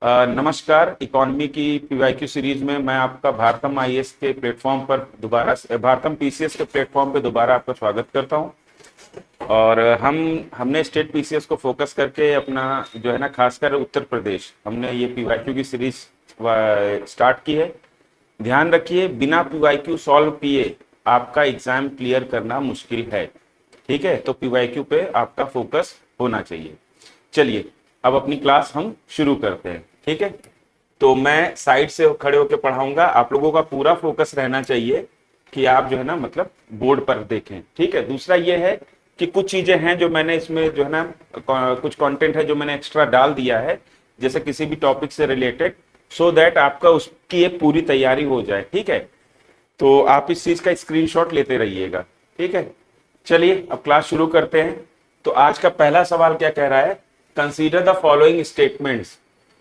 नमस्कार। इकोनॉमी की PYQ series में मैं आपका भारतम आईएएस के प्लेटफॉर्म पर दोबारा भारतम पीसीएस के प्लेटफॉर्म पे दोबारा आपका स्वागत करता हूं। और हमने स्टेट पीसीएस को फोकस करके अपना जो है ना, खासकर उत्तर प्रदेश, हमने ये पीवाईक्यू की सीरीज स्टार्ट की है। ध्यान रखिए, बिना पीवाईक्यू सॉल्व किए आपका एग्जाम क्लियर करना मुश्किल है। ठीक है, तो पीवाईक्यू पे आपका फोकस होना चाहिए। चलिए अब अपनी क्लास हम शुरू करते हैं। ठीक है, तो मैं साइड से खड़े होकर पढ़ाऊंगा। आप लोगों का पूरा फोकस रहना चाहिए कि आप जो है ना, मतलब बोर्ड पर देखें। ठीक है, दूसरा ये है कि कुछ चीजें हैं जो मैंने इसमें जो है ना, कुछ कंटेंट है जो मैंने एक्स्ट्रा डाल दिया है, जैसे किसी भी टॉपिक से रिलेटेड, सो दैट आपका उसकी एक पूरी तैयारी हो जाए। ठीक है, तो आप इस चीज का स्क्रीनशॉट लेते रहिएगा। ठीक है, चलिए अब क्लास शुरू करते हैं। तो आज का पहला सवाल क्या कह रहा है? Consider the following statements.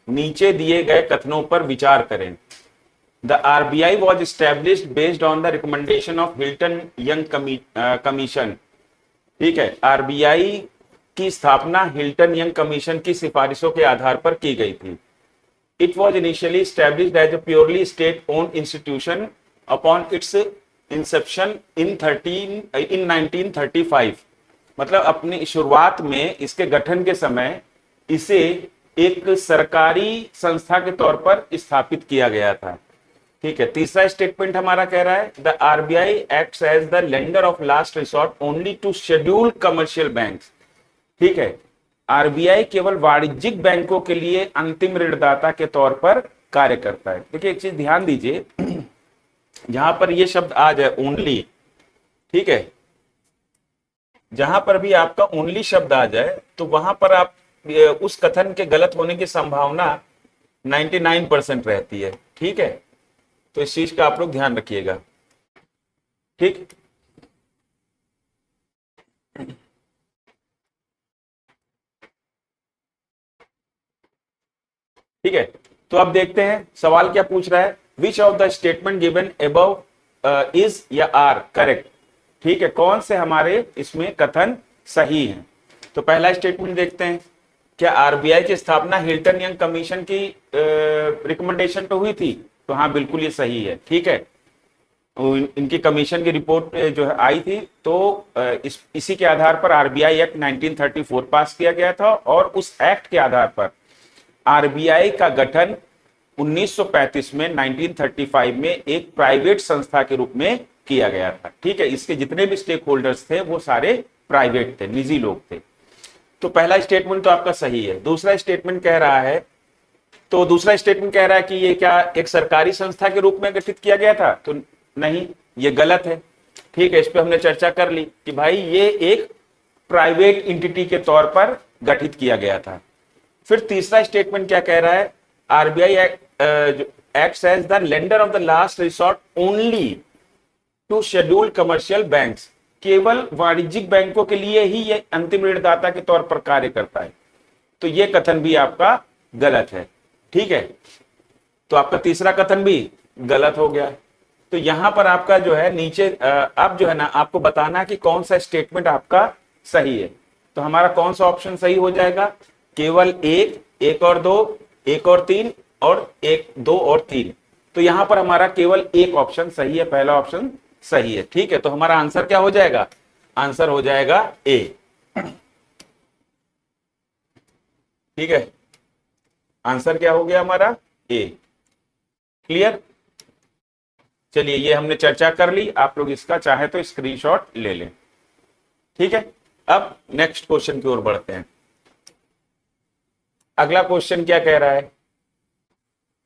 नीचे दिए गए कथनों पर विचार करें। The RBI was established based on the recommendation of Hilton young commission. ठीक है, आरबीआई की स्थापना हिल्टन यंग कमीशन की सिफारिशों के आधार पर की गई थी। It was initially established as a purely state owned institution upon its inception in 1935। मतलब अपनी शुरुआत में, इसके गठन के समय इसे एक सरकारी संस्था के तौर पर स्थापित किया गया था। ठीक है, तीसरा स्टेटमेंट हमारा कह रहा है the RBI acts as the lender of last resort only to scheduled commercial banks. ठीक है, आरबीआई केवल वाणिज्यिक बैंकों के लिए अंतिम ऋणदाता के तौर पर कार्य करता है। देखिए एक चीज ध्यान दीजिए, जहां पर ये शब्द आ जाए ओनली, ठीक है, जहां पर भी आपका ओनली शब्द आ जाए तो वहां पर आप उस कथन के गलत होने की संभावना 99% रहती है। ठीक है, तो इस चीज का आप लोग ध्यान रखिएगा। ठीक, ठीक है, तो अब देखते हैं सवाल क्या पूछ रहा है। Which of the statement given above is या आर करेक्ट। ठीक है, कौन से हमारे इसमें कथन सही हैं? तो पहला स्टेटमेंट देखते हैं। क्या आरबीआई की स्थापना हिल्टन यंग कमीशन की रिकमेंडेशन पे हुई थी? तो हाँ, बिल्कुल ये सही है। ठीक है, इनकी कमीशन की रिपोर्ट जो है आई थी, तो इसी के आधार पर आरबीआई एक्ट 1934 पास किया गया था, और उस एक्ट के आधार पर आरबीआई का गठन 1935 में, 1935 में एक प्राइवेट संस्था के रूप में किया गया था। ठीक है, इसके जितने भी स्टेक होल्डर्स थे वो सारे प्राइवेट थे, निजी लोग थे। तो पहला स्टेटमेंट तो आपका सही है। दूसरा स्टेटमेंट कह रहा है, तो दूसरा स्टेटमेंट कह रहा है कि ये क्या एक सरकारी संस्था के रूप में गठित किया गया था? तो नहीं, ये गलत है। ठीक है, इस पे हमने चर्चा कर ली कि भाई ये एक प्राइवेट इंटिटी के तौर पर गठित किया गया था। फिर तीसरा स्टेटमेंट क्या कह रहा है? RBI acts as the lender of the last resort only to scheduled commercial banks. केवल वाणिज्यिक बैंकों के लिए ही ये अंतिम ऋणदाता के तौर पर कार्य करता है। तो ये कथन भी आपका गलत है। ठीक है, तो आपका तीसरा कथन भी गलत हो गया। तो यहां पर आपका जो है नीचे अब जो है ना, आपको बताना है कि कौन सा स्टेटमेंट आपका सही है। तो हमारा कौन सा ऑप्शन सही हो जाएगा? केवल एक, एक और दो, एक और तीन, और एक, दो और तीन। तो यहां पर हमारा केवल एक ऑप्शन सही है, पहला ऑप्शन सही है। ठीक है, तो हमारा आंसर क्या हो जाएगा? आंसर हो जाएगा ए। ठीक है, आंसर क्या हो गया हमारा? ए। क्लियर? चलिए, ये हमने चर्चा कर ली, आप लोग इसका चाहे तो स्क्रीनशॉट ले लें। ठीक है, अब नेक्स्ट क्वेश्चन की ओर बढ़ते हैं। अगला क्वेश्चन क्या कह रहा है?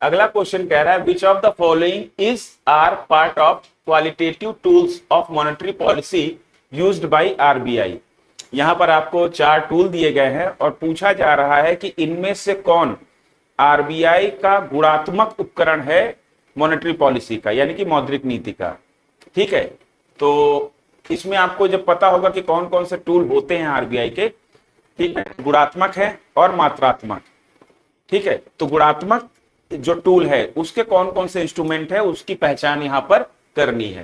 अगला क्वेश्चन कह रहा है which of the following is are part of qualitative tools of monetary policy used by RBI. यहां पर आपको 4 टूल दिए गए हैं और पूछा जा रहा है कि इनमें से कौन आरबीआई का गुणात्मक उपकरण है मॉनेटरी पॉलिसी का, यानी कि मौद्रिक नीति का। ठीक है, तो इसमें आपको जब पता होगा कि कौन कौन से टूल होते हैं आरबीआई के। ठीक है, गुणात्मक है और मात्रात्मक। ठीक है, तो गुणात्मक जो टूल है उसके कौन कौन से इंस्ट्रूमेंट है उसकी पहचान यहां पर करनी है।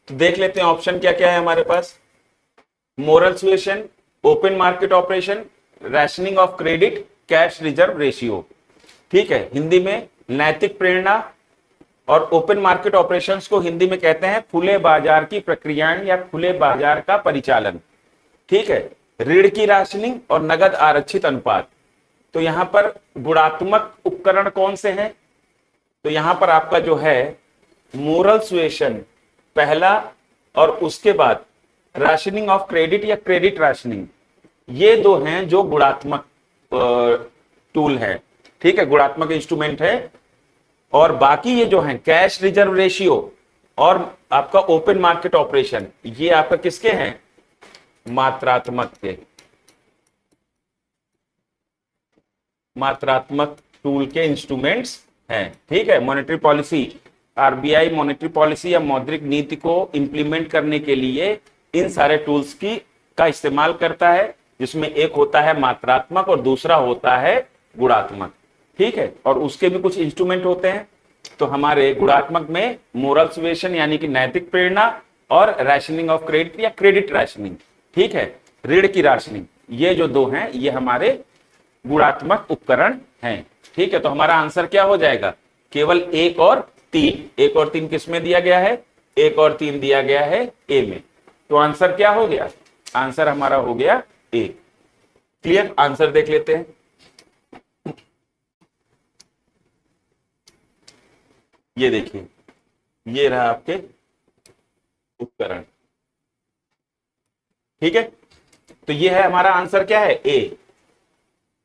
तो देख लेते हैं ऑप्शन क्या क्या है हमारे पास। Moral suasion, open market operation, rationing of credit, cash reserve ratio. ठीक है, हिंदी में नैतिक प्रेरणा, और ओपन मार्केट ऑपरेशंस को हिंदी में कहते हैं खुले बाजार की प्रक्रियाएं या खुले बाजार का परिचालन। ठीक है, ऋण की राशनिंग और नगद आरक्षित अनुपात। तो यहां पर गुणात्मक उपकरण कौन से हैं? तो यहां पर आपका जो है मोरल सुएशन पहला, और उसके बाद राशनिंग ऑफ क्रेडिट या क्रेडिट राशनिंग, ये दो हैं जो गुणात्मक टूल है। ठीक है, गुणात्मक इंस्ट्रूमेंट है। और बाकी ये जो है कैश रिजर्व रेशियो और आपका ओपन मार्केट ऑपरेशन, ये आपका किसके हैं? मात्रात्मक के, मात्रात्मक टूल के इंस्ट्रूमेंट्स हैं। ठीक है, monetary policy, RBI monetary policy या मौद्रिक नीति को इंप्लीमेंट करने के लिए इन सारे टूल्स का इस्तेमाल करता है, जिसमें एक होता है मात्रात्मक और दूसरा होता है गुणात्मक। ठीक है, और उसके भी कुछ इंस्ट्रूमेंट होते हैं। तो हमारे गुणात्मक में मोरल सुएशन यानी कि नैतिक प्रेरणा, और रैशनिंग ऑफ क्रेडिट या क्रेडिट रैशनिंग। ठीक है, ऋण की राशनिंग, ये जो दो हैं ये हमारे गुणात्मक उपकरण हैं। ठीक है, तो हमारा आंसर क्या हो जाएगा? केवल 1 और 3। 1 और 3 किस में दिया गया है? 1 और 3 दिया गया है ए में। तो आंसर क्या हो गया? आंसर हमारा हो गया ए। क्लियर? आंसर देख लेते हैं। ये देखिए, ये रहा आपके उपकरण। ठीक है, तो ये है हमारा आंसर, क्या है? ए,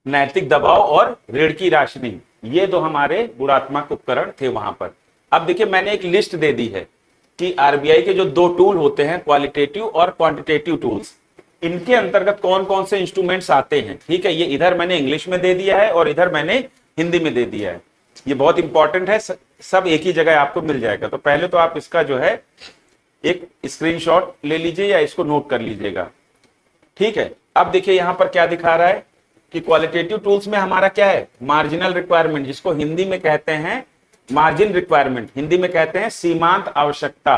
नैतिक दबाव और ऋण की राशनिंग, ये दो हमारे गुणात्मक उपकरण थे वहां पर। अब देखिए, मैंने एक लिस्ट दे दी है कि आरबीआई के जो दो टूल होते हैं, क्वालिटेटिव और क्वांटिटेटिव टूल्स, इनके अंतर्गत कौन कौन से इंस्ट्रूमेंट्स आते हैं। ठीक है, ये इधर मैंने इंग्लिश में दे दिया है और इधर मैंने हिंदी में दे दिया है। ये बहुत इंपॉर्टेंट है, सब एक ही जगह आपको मिल जाएगा। तो पहले तो आप इसका जो है एक स्क्रीनशॉट ले लीजिए या इसको नोट कर लीजिएगा। ठीक है, अब देखिए यहां पर क्या दिखा रहा है कि क्वालिटेटिव टूल्स में हमारा क्या है? मार्जिनल रिक्वायरमेंट, जिसको हिंदी में कहते हैं मार्जिन रिक्वायरमेंट, हिंदी में कहते हैं सीमांत आवश्यकता।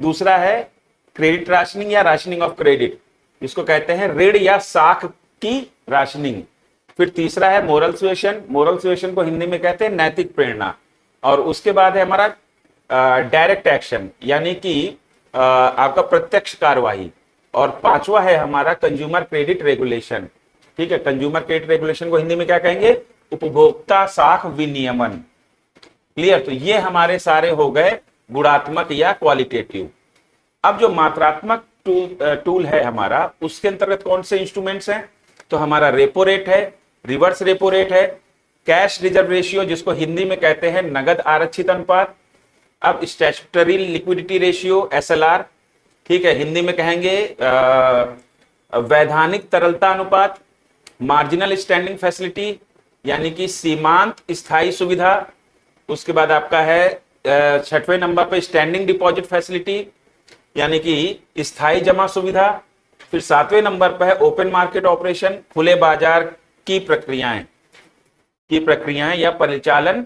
दूसरा है क्रेडिट राशनिंग या राशनिंग ऑफ क्रेडिट, जिसको कहते हैं ऋण या साख की राशनिंग। फिर तीसरा है मोरल सुएशन, मोरल सुएशन को हिंदी में कहते हैं नैतिक प्रेरणा। और उसके बाद है हमारा डायरेक्ट एक्शन, यानी कि आपका प्रत्यक्ष कार्यवाही। और पांचवा है हमारा कंज्यूमर क्रेडिट रेगुलेशन। ठीक है, कंज्यूमर क्रेडिट रेगुलेशन को हिंदी में क्या कहेंगे? उपभोक्ता साख विनियमन। क्लियर? तो ये हमारे सारे हो गए गुणात्मक या क्वालिटेटिव। अब जो मात्रात्मक टूल है हमारा, उसके अंतर्गत कौन से इंस्ट्रूमेंट्स हैं? तो हमारा रेपो रेट है, रिवर्स रेपो रेट है, कैश रिजर्व रेशियो, जिसको हिंदी में कहते हैं नगद आरक्षित अनुपात। अब स्टैट्यूटरी लिक्विडिटी रेशियो एसएलआर, ठीक है, हिंदी में कहेंगे वैधानिक तरलता अनुपात। मार्जिनल स्टैंडिंग फैसिलिटी, यानी कि सीमांत स्थायी सुविधा। उसके बाद आपका है 6वें नंबर पे स्टैंडिंग डिपॉजिट फैसिलिटी, यानी कि स्थायी जमा सुविधा। फिर 7वें नंबर पर है ओपन मार्केट ऑपरेशन, खुले बाजार की प्रक्रियाएं या परिचालन।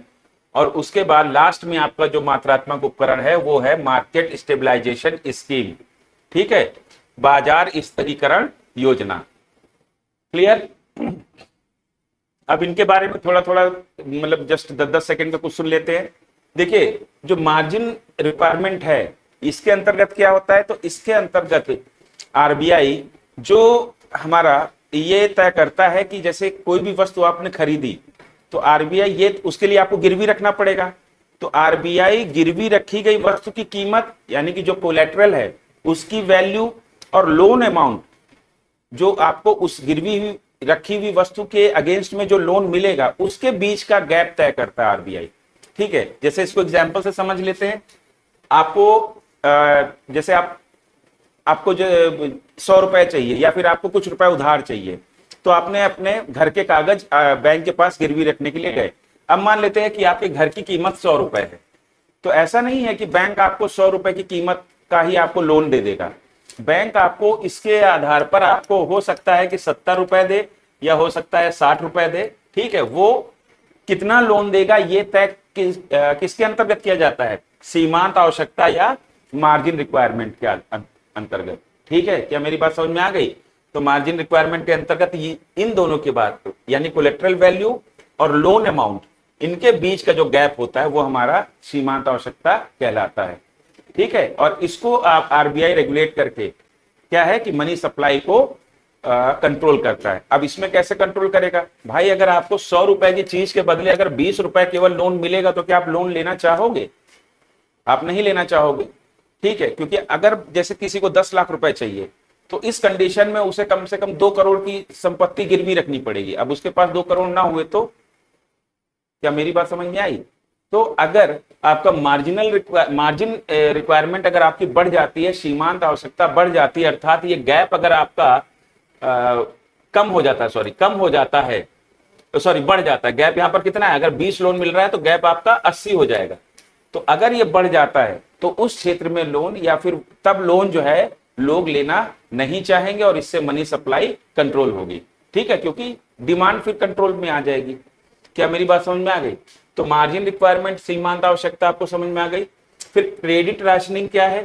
और उसके बाद लास्ट में आपका जो मात्रात्मक उपकरण है वो है मार्केट स्टेबलाइजेशन स्कीम। ठीक है, बाजार स्तरीकरण योजना। क्लियर? अब इनके बारे में थोड़ा थोड़ा मतलब जस्ट 10-10 सेकंड का कुछ सुन लेते हैं। देखिए, जो मार्जिन रिक्वायरमेंट है इसके अंतर्गत क्या होता है? तो इसके अंतर्गत आरबीआई जो हमारा ये तय करता है कि जैसे कोई भी वस्तु आपने खरीदी तो आरबीआई ये उसके लिए आपको गिरवी रखना पड़ेगा। तो आरबीआई गिरवी रखी गई वस्तु की कीमत, यानी कि जो कोलेटरल है उसकी वैल्यू, और लोन अमाउंट, जो आपको उस गिरवी रखी हुई वस्तु के अगेंस्ट में जो लोन मिलेगा, उसके बीच का गैप तय करता है आरबीआई। ठीक है, जैसे इसको एग्जांपल से समझ लेते हैं। आपको जैसे आपको जो 100 रुपए चाहिए या फिर आपको कुछ रुपए उधार चाहिए, तो आपने अपने घर के कागज बैंक के पास गिरवी रखने के लिए गए। अब मान लेते हैं कि आपके घर की कीमत 100 रुपए है, तो ऐसा नहीं है कि बैंक आपको 100 रुपए की कीमत का ही आपको लोन दे देगा। बैंक आपको इसके आधार पर आपको हो सकता है कि 70 रुपए दे या हो सकता है 60 रुपए दे। ठीक है, वो कितना लोन देगा ये तय किसके अंतर्गत किया जाता है? सीमांत आवश्यकता या मार्जिन रिक्वायरमेंट के अंतर्गत। ठीक है, क्या मेरी बात समझ में आ गई? तो मार्जिन रिक्वायरमेंट के अंतर्गत इन दोनों की बात, यानी कोलेटरल वैल्यू और लोन अमाउंट, इनके बीच का जो गैप होता है वो हमारा सीमांत आवश्यकता कहलाता है। ठीक है, और इसको आप आरबीआई रेगुलेट करके क्या है कि मनी सप्लाई को कंट्रोल करता है। अब इसमें कैसे कंट्रोल करेगा भाई, अगर आपको 100 रुपए की चीज के बदले अगर 20 रुपए केवल लोन मिलेगा तो क्या आप लोन लेना चाहोगे? आप नहीं लेना चाहोगे। ठीक है, क्योंकि अगर जैसे किसी को 10 लाख रुपए चाहिए तो इस कंडीशन में उसे कम से कम 2 करोड़ की संपत्ति गिरवी रखनी पड़ेगी। अब उसके पास 2 करोड़ ना हुए तो, क्या मेरी बात समझ में आई? तो अगर आपका मार्जिन रिक्वायरमेंट अगर आपकी बढ़ जाती है, सीमांत आवश्यकता बढ़ जाती है, अर्थात ये गैप अगर आपका कम हो जाता है, बढ़ जाता है। गैप यहां पर कितना है? अगर 20 लोन मिल रहा है तो गैप आपका 80 हो जाएगा। तो अगर ये बढ़ जाता है तो उस क्षेत्र में लोन या फिर तब लोन जो है लोग लेना नहीं चाहेंगे और इससे मनी सप्लाई कंट्रोल होगी। ठीक है, क्योंकि डिमांड फिर कंट्रोल में आ जाएगी। क्या मेरी बात समझ में आ गई? तो मार्जिन रिक्वायरमेंट, सीमांत आवश्यकता आपको समझ में आ गई। फिर क्रेडिट राशनिंग क्या है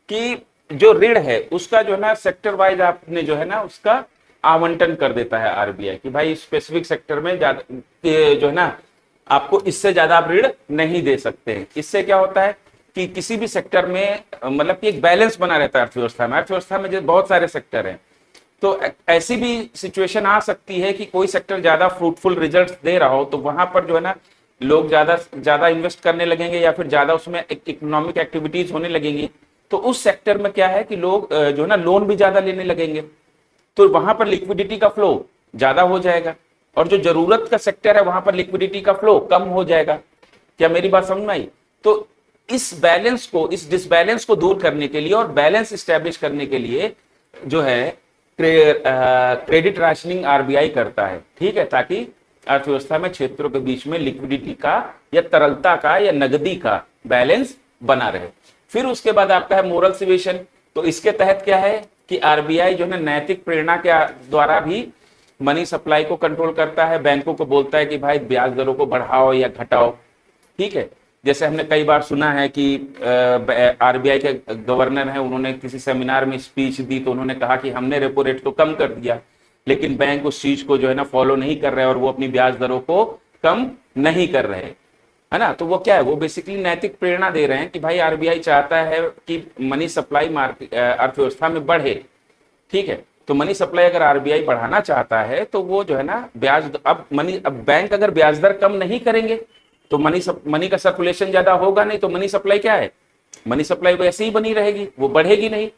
कि जो ऋण है उसका जो है ना सेक्टर वाइज आपने जो है ना उसका आवंटन कर देता है आरबीआई कि भाई स्पेसिफिक सेक्टर में ज्यादा जो है ना आपको इससे ज्यादा आप ऋण नहीं दे सकते हैं। इससे क्या होता है कि किसी भी सेक्टर में मतलब कि एक बैलेंस बना रहता है अर्थव्यवस्था में। अर्थव्यवस्था में जैसे बहुत सारे सेक्टर हैं, तो ऐसी भी सिचुएशन आ सकती है कि कोई सेक्टर ज्यादा फ्रूटफुल रिजल्ट्स दे रहा हो तो वहां पर जो है ना लोग ज्यादा इन्वेस्ट करने लगेंगे या फिर ज्यादा उसमें इकोनॉमिक एक्टिविटीज होने लगेंगी। तो उस सेक्टर में क्या है कि लोग जो है ना लोन भी ज्यादा लेने लगेंगे, तो वहां पर लिक्विडिटी का फ्लो ज्यादा हो जाएगा। और जो जरूरत का सेक्टर है वहां पर लिक्विडिटी का फ्लो कम हो जाएगा। क्या मेरी बात समझ में आई? तो इस डिसबैलेंस को दूर करने के लिए और बैलेंस स्टैब्लिश करने के लिए जो है क्रेडिट राशनिंग आरबीआई करता है। ठीक है, ताकि अर्थव्यवस्था में क्षेत्रों के बीच में लिक्विडिटी का या तरलता का या नगदी का बैलेंस बना रहे। फिर उसके बाद आपका है मोरल सिविशन। तो इसके तहत क्या है कि आरबीआई जो है नैतिक प्रेरणा के द्वारा भी मनी सप्लाई को कंट्रोल करता है। बैंकों को बोलता है कि भाई ब्याज दरों को बढ़ाओ या घटाओ। ठीक है, जैसे हमने कई बार सुना है कि आरबीआई के गवर्नर हैं, उन्होंने किसी सेमिनार में स्पीच दी तो उन्होंने कहा कि हमने रेपो रेट तो कम कर दिया, लेकिन बैंक उस चीज को जो है ना फॉलो नहीं कर रहे और वो अपनी ब्याज दरों को कम नहीं कर रहे, है ना। तो वो क्या है, वो बेसिकली नैतिक प्रेरणा दे रहे हैं कि भाई आरबीआई चाहता है कि मनी सप्लाई मार्केट अर्थव्यवस्था में बढ़े। ठीक है, तो मनी सप्लाई अगर आरबीआई बढ़ाना चाहता है तो वो जो है ना अब बैंक अगर ब्याज दर कम नहीं करेंगे तो मनी का सर्कुलेशन ज्यादा होगा नहीं, तो मनी सप्लाई क्या है, मनी सप्लाई वैसे ही बनी रहेगी, वो बढ़ेगी नहीं।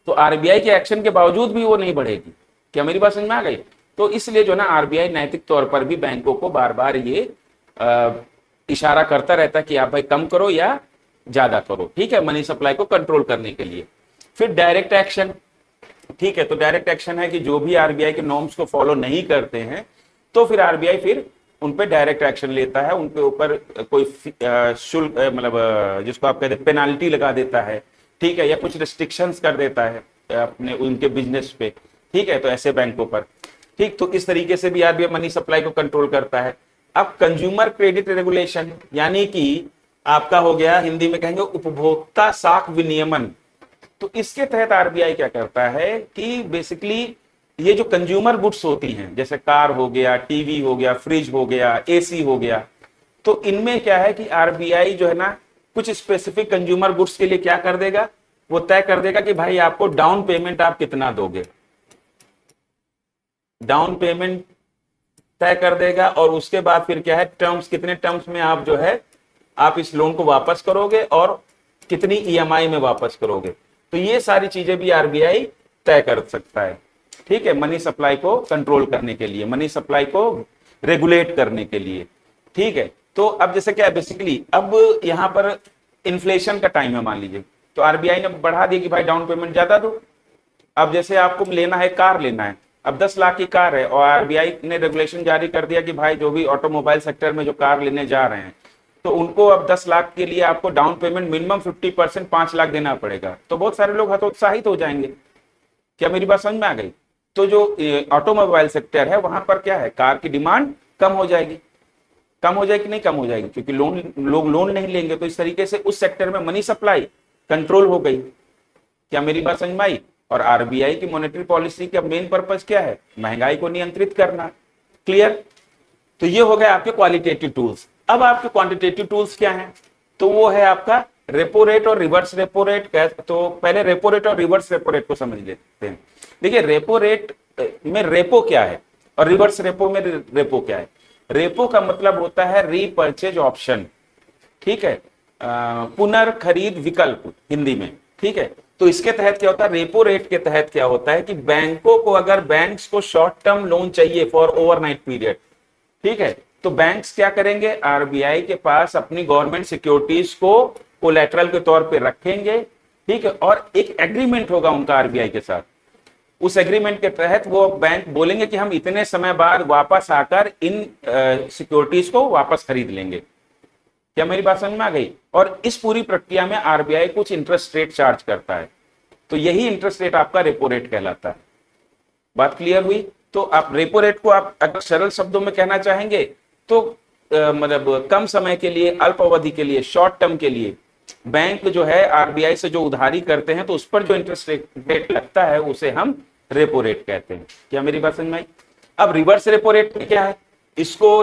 तो आरबीआई के एक्शन के बावजूद भी वो नहीं बढ़ेगी। क्या मेरी बात समझ में आ गई? तो इसलिए जो ना आरबीआई नैतिक तौर पर भी बैंकों को बार बार ये इशारा करता रहता है कि आप भाई कम करो या ज्यादा करो। ठीक है, मनी सप्लाई को कंट्रोल करने के लिए। फिर डायरेक्ट एक्शन। ठीक है, तो डायरेक्ट एक्शन है कि जो भी आरबीआई के नॉर्म्स को फॉलो नहीं करते हैं तो फिर आरबीआई फिर उन पे डायरेक्ट एक्शन लेता है, उनके ऊपर कोई शुल्क मतलब जिसको आप कहते हैं पेनाल्टी लगा देता है। ठीक है, या कुछ रिस्ट्रिक्शंस कर देता है अपने उनके बिजनेस पे। ठीक है, तो ऐसे बैंकों पर। ठीक, तो इस तरीके से भी आरबीआई मनी सप्लाई को कंट्रोल करता है। अब कंज्यूमर क्रेडिट रेगुलेशन, यानी कि आपका हो गया, हिंदी में कहेंगे उपभोक्ता साख विनियमन। तो इसके तहत आरबीआई क्या करता है कि बेसिकली ये जो कंज्यूमर गुड्स होती हैं, जैसे कार हो गया, टीवी हो गया, फ्रिज हो गया, एसी हो गया, तो इनमें क्या है कि आरबीआई जो है ना कुछ स्पेसिफिक कंज्यूमर गुड्स के लिए क्या कर देगा, वो तय कर देगा कि भाई आपको डाउन पेमेंट आप कितना दोगे, डाउन पेमेंट तय कर देगा। और उसके बाद फिर क्या है, टर्म्स, कितने टर्म्स में आप जो है आप इस लोन को वापस करोगे और कितनी ईएमआई में वापस करोगे। तो ये सारी चीजें भी आरबीआई तय कर सकता है। ठीक है, मनी सप्लाई को कंट्रोल करने के लिए, मनी सप्लाई को रेगुलेट करने के लिए। ठीक है, तो अब जैसे क्या है बेसिकली, अब यहां पर इन्फ्लेशन का टाइम है मान लीजिए, तो आरबीआई ने बढ़ा दिया कि भाई डाउन पेमेंट ज्यादा दो। अब जैसे आपको लेना है, कार लेना है, अब 10 लाख की कार है और आरबीआई ने रेगुलेशन जारी कर दिया कि भाई जो भी ऑटोमोबाइल सेक्टर में जो कार लेने जा रहे हैं तो उनको अब 10 लाख के लिए आपको डाउन पेमेंट मिनिमम 50% 5 लाख देना पड़ेगा। तो बहुत सारे लोग हतोत्साहित हो जाएंगे। क्या मेरी बात समझ में आ गई? तो जो ऑटोमोबाइल सेक्टर है वहां पर क्या है, कार की डिमांड कम हो जाएगी। कम हो जाएगी, नहीं कम हो जाएगी, क्योंकि लोग लोन नहीं लेंगे। तो इस तरीके से उस सेक्टर में मनी सप्लाई कंट्रोल हो गई। क्या मेरी बात समझ में आई? और आरबीआई की मॉनेटरी पॉलिसी का मेन पर्पस क्या है, महंगाई को नियंत्रित करना। क्लियर? तो ये हो गए आपके क्वालिटेटिव टूल्स। अब आपके क्वांटिटेटिव टूल्स क्या हैं? तो वो है आपका रेपो रेट और रिवर्स रेपो रेट। तो पहले रेपो रेट और रिवर्स रेपो रेट को समझ लेते हैं। देखिए रेपो रेट में रेपो क्या है और रिवर्स रेपो में रेपो क्या है। रेपो का मतलब होता है रीपर्चेज ऑप्शन, ठीक है, पुनर्खरीद विकल्प हिंदी में, ठीक है। तो इसके तहत क्या होता है, रेपो रेट के तहत क्या होता है कि बैंकों को अगर बैंक्स को शॉर्ट टर्म लोन चाहिए फॉर ओवरनाइट पीरियड, ठीक है, तो बैंक्स क्या करेंगे, आरबीआई के पास अपनी गवर्नमेंट सिक्योरिटीज को कोलैटरल के तौर पे रखेंगे, ठीक है, और एक एग्रीमेंट होगा उनका आरबीआई के साथ। उस एग्रीमेंट के तहत वो बैंक बोलेंगे कि हम इतने समय बाद वापस आकर इन सिक्योरिटीज को वापस खरीद लेंगे। क्या मेरी बात समझ में आ गई? और इस पूरी प्रक्रिया में आरबीआई कुछ इंटरेस्ट रेट चार्ज करता है, तो यही इंटरेस्ट रेट आपका रेपो रेट कहलाता है। बात क्लियर हुई? तो आप रेपो रेट को आप अगर सरल शब्दों में कहना चाहेंगे तो मतलब कम समय के लिए, अल्प अवधि के लिए, शॉर्ट टर्म के लिए बैंक जो है आरबीआई से जो उधारी करते हैं तो उस पर जो इंटरेस्ट रेट लगता है उसे हम रेपो रेट कहते हैं। क्या मेरी बात समझ में आई? अब रिवर्स रेपो रेट क्या है? इसको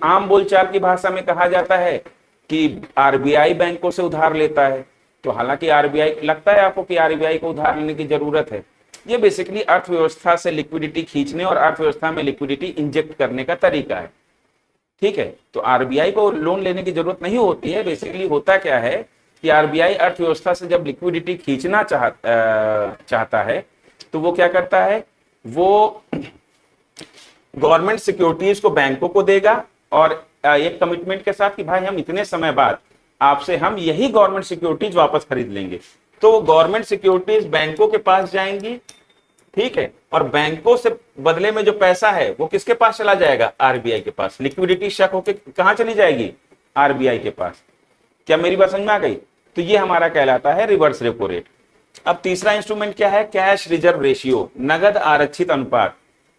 आम बोलचाल की भाषा में कहा जाता है कि आरबीआई बैंकों से उधार लेता है। तो हालांकि आरबीआई, लगता है आपको कि आरबीआई को उधार लेने की जरूरत है, ये बेसिकली अर्थव्यवस्था से लिक्विडिटी खींचने और अर्थव्यवस्था में लिक्विडिटी इंजेक्ट करने का तरीका है, ठीक है। तो आरबीआई को लोन लेने की जरूरत नहीं होती है। बेसिकली होता क्या है कि आरबीआई अर्थव्यवस्था से जब लिक्विडिटी खींचना चाहता है तो वो क्या करता है, वो गवर्नमेंट सिक्योरिटीज को बैंकों को देगा और एक कमिटमेंट के साथ कि भाई हम इतने समय बाद आपसे हम यही गवर्नमेंट सिक्योरिटीज वापस खरीद लेंगे। तो गवर्नमेंट सिक्योरिटीज बैंकों के पास जाएंगी, ठीक है, और बैंकों से बदले में जो पैसा है वो किसके पास चला जाएगा, आरबीआई के पास। लिक्विडिटी शक होकर कहां चली जाएगी, आरबीआई के पास। क्या मेरी बात समझ में आ गई? तो ये हमारा कहलाता है रिवर्स रेपो रेट। अब तीसरा इंस्ट्रूमेंट क्या है, कैश रिजर्व रेशियो, नगद आरक्षित अनुपात।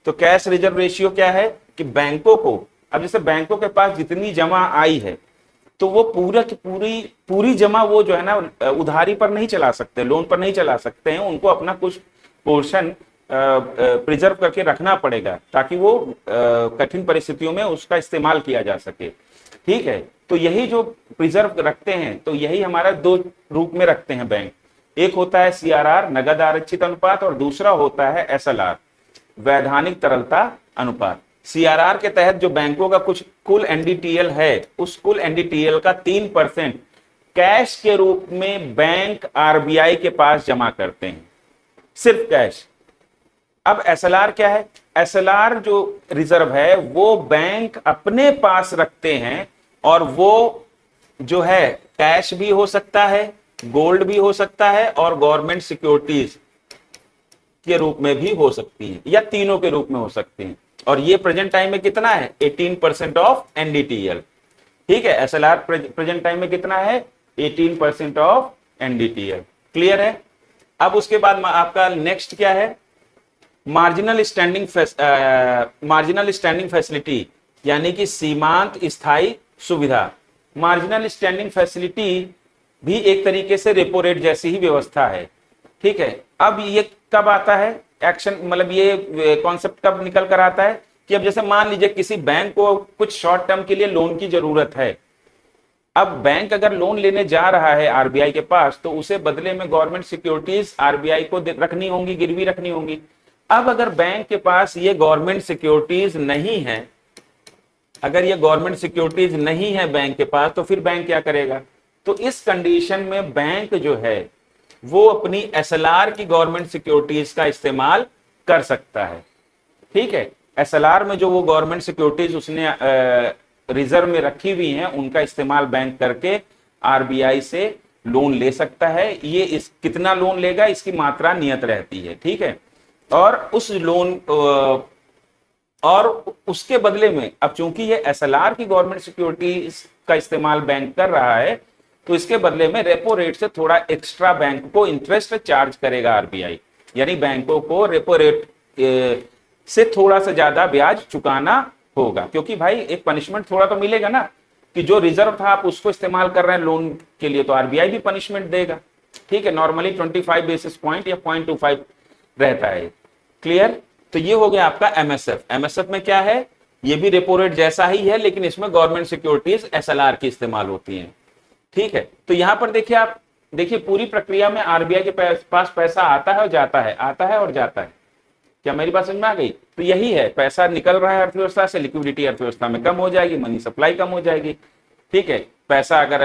तो कैश रिजर्व रेशियो क्या है कि बैंकों को, अब जैसे बैंकों के पास जितनी जमा आई है तो वो पूरा की पूरी जमा वो जो है ना उधारी पर नहीं चला सकते, लोन पर नहीं चला सकते हैं। उनको अपना कुछ पोर्शन प्रिजर्व करके रखना पड़ेगा ताकि वो कठिन परिस्थितियों में उसका इस्तेमाल किया जा सके, ठीक है। तो यही जो प्रिजर्व रखते हैं, तो यही हमारा दो रूप में रखते हैं बैंक। एक होता है सीआरआर, नगद आरक्षित अनुपात, और दूसरा होता है एसएलआर, वैधानिक तरलता अनुपात। सीआरआर के तहत जो बैंकों का कुछ कुल एनडीटीएल है, उस कुल एनडीटीएल का 3% कैश के रूप में बैंक आरबीआई के पास जमा करते हैं, सिर्फ कैश। अब एसएलआर क्या है? एसएलआर जो रिजर्व है वो बैंक अपने पास रखते हैं, और वो जो है कैश भी हो सकता है, गोल्ड भी हो सकता है, और गवर्नमेंट सिक्योरिटीज के रूप में भी हो सकती है, या तीनों के रूप में हो सकती हैं। और ये प्रेजेंट टाइम में कितना है, 18% ऑफ एनडीटीएल, ठीक है। एसएलआर प्रेजेंट टाइम में कितना है, 18% ऑफ एनडीटीएल। क्लियर है? अब उसके बाद आपका नेक्स्ट क्या है, मार्जिनल स्टैंडिंग फैसिलिटी, यानी कि सीमांत स्थायी सुविधा। मार्जिनल स्टैंडिंग फैसिलिटी भी एक तरीके से रेपो रेट जैसी ही व्यवस्था है, ठीक है। अब ये कब आता है एक्शन, मतलब ये कॉन्सेप्ट कब निकल कर आता है कि अब जैसे मान लीजिए किसी बैंक को कुछ शॉर्ट टर्म के लिए लोन की जरूरत है। अब बैंक अगर लोन लेने जा रहा है आरबीआई के पास, तो उसे बदले में गवर्नमेंट सिक्योरिटीज आरबीआई को रखनी होंगी, गिरवी रखनी होंगी। अब अगर बैंक के पास ये गवर्नमेंट सिक्योरिटीज नहीं है, अगर ये गवर्नमेंट सिक्योरिटीज नहीं है बैंक के पास, तो फिर बैंक क्या करेगा? तो इस कंडीशन में बैंक जो है वो अपनी एसएलआर की गवर्नमेंट सिक्योरिटीज का इस्तेमाल कर सकता है, ठीक है। एसएलआर में जो वो गवर्नमेंट सिक्योरिटीज उसने रिजर्व में रखी हुई हैं, उनका इस्तेमाल बैंक करके आरबीआई से लोन ले सकता है। ये इस कितना लोन लेगा इसकी मात्रा नियत रहती है, ठीक है। और उस लोन और उसके बदले में, अब चूंकि ये एसएलआर की गवर्नमेंट सिक्योरिटीज का इस्तेमाल बैंक कर रहा है, तो इसके बदले में रेपो रेट से थोड़ा एक्स्ट्रा बैंक को इंटरेस्ट चार्ज करेगा आरबीआई, यानी बैंकों को रेपो रेट से थोड़ा सा ज्यादा ब्याज चुकाना होगा। क्योंकि भाई एक पनिशमेंट थोड़ा तो मिलेगा ना, कि जो रिजर्व था आप उसको इस्तेमाल कर रहे हैं लोन के लिए, तो आरबीआई भी पनिशमेंट देगा, ठीक है। नॉर्मली 25 बेसिस पॉइंट या 0.25 रहता है। क्लियर? तो ये हो गया आपका एमएसएफ। एमएसएफ में क्या है, ये भी रेपो रेट जैसा ही है, लेकिन इसमें गवर्नमेंट सिक्योरिटीज एसएलआर की इस्तेमाल होती हैं। ठीक है, तो यहां पर देखिए, आप देखिए पूरी प्रक्रिया में आरबीआई के पास पैसा आता है और जाता है, आता है और जाता है। क्या मेरी बात समझ में आ गई? तो यही है, पैसा निकल रहा है अर्थव्यवस्था से, लिक्विडिटी अर्थव्यवस्था में कम हो जाएगी, मनी सप्लाई कम हो जाएगी। ठीक है, पैसा अगर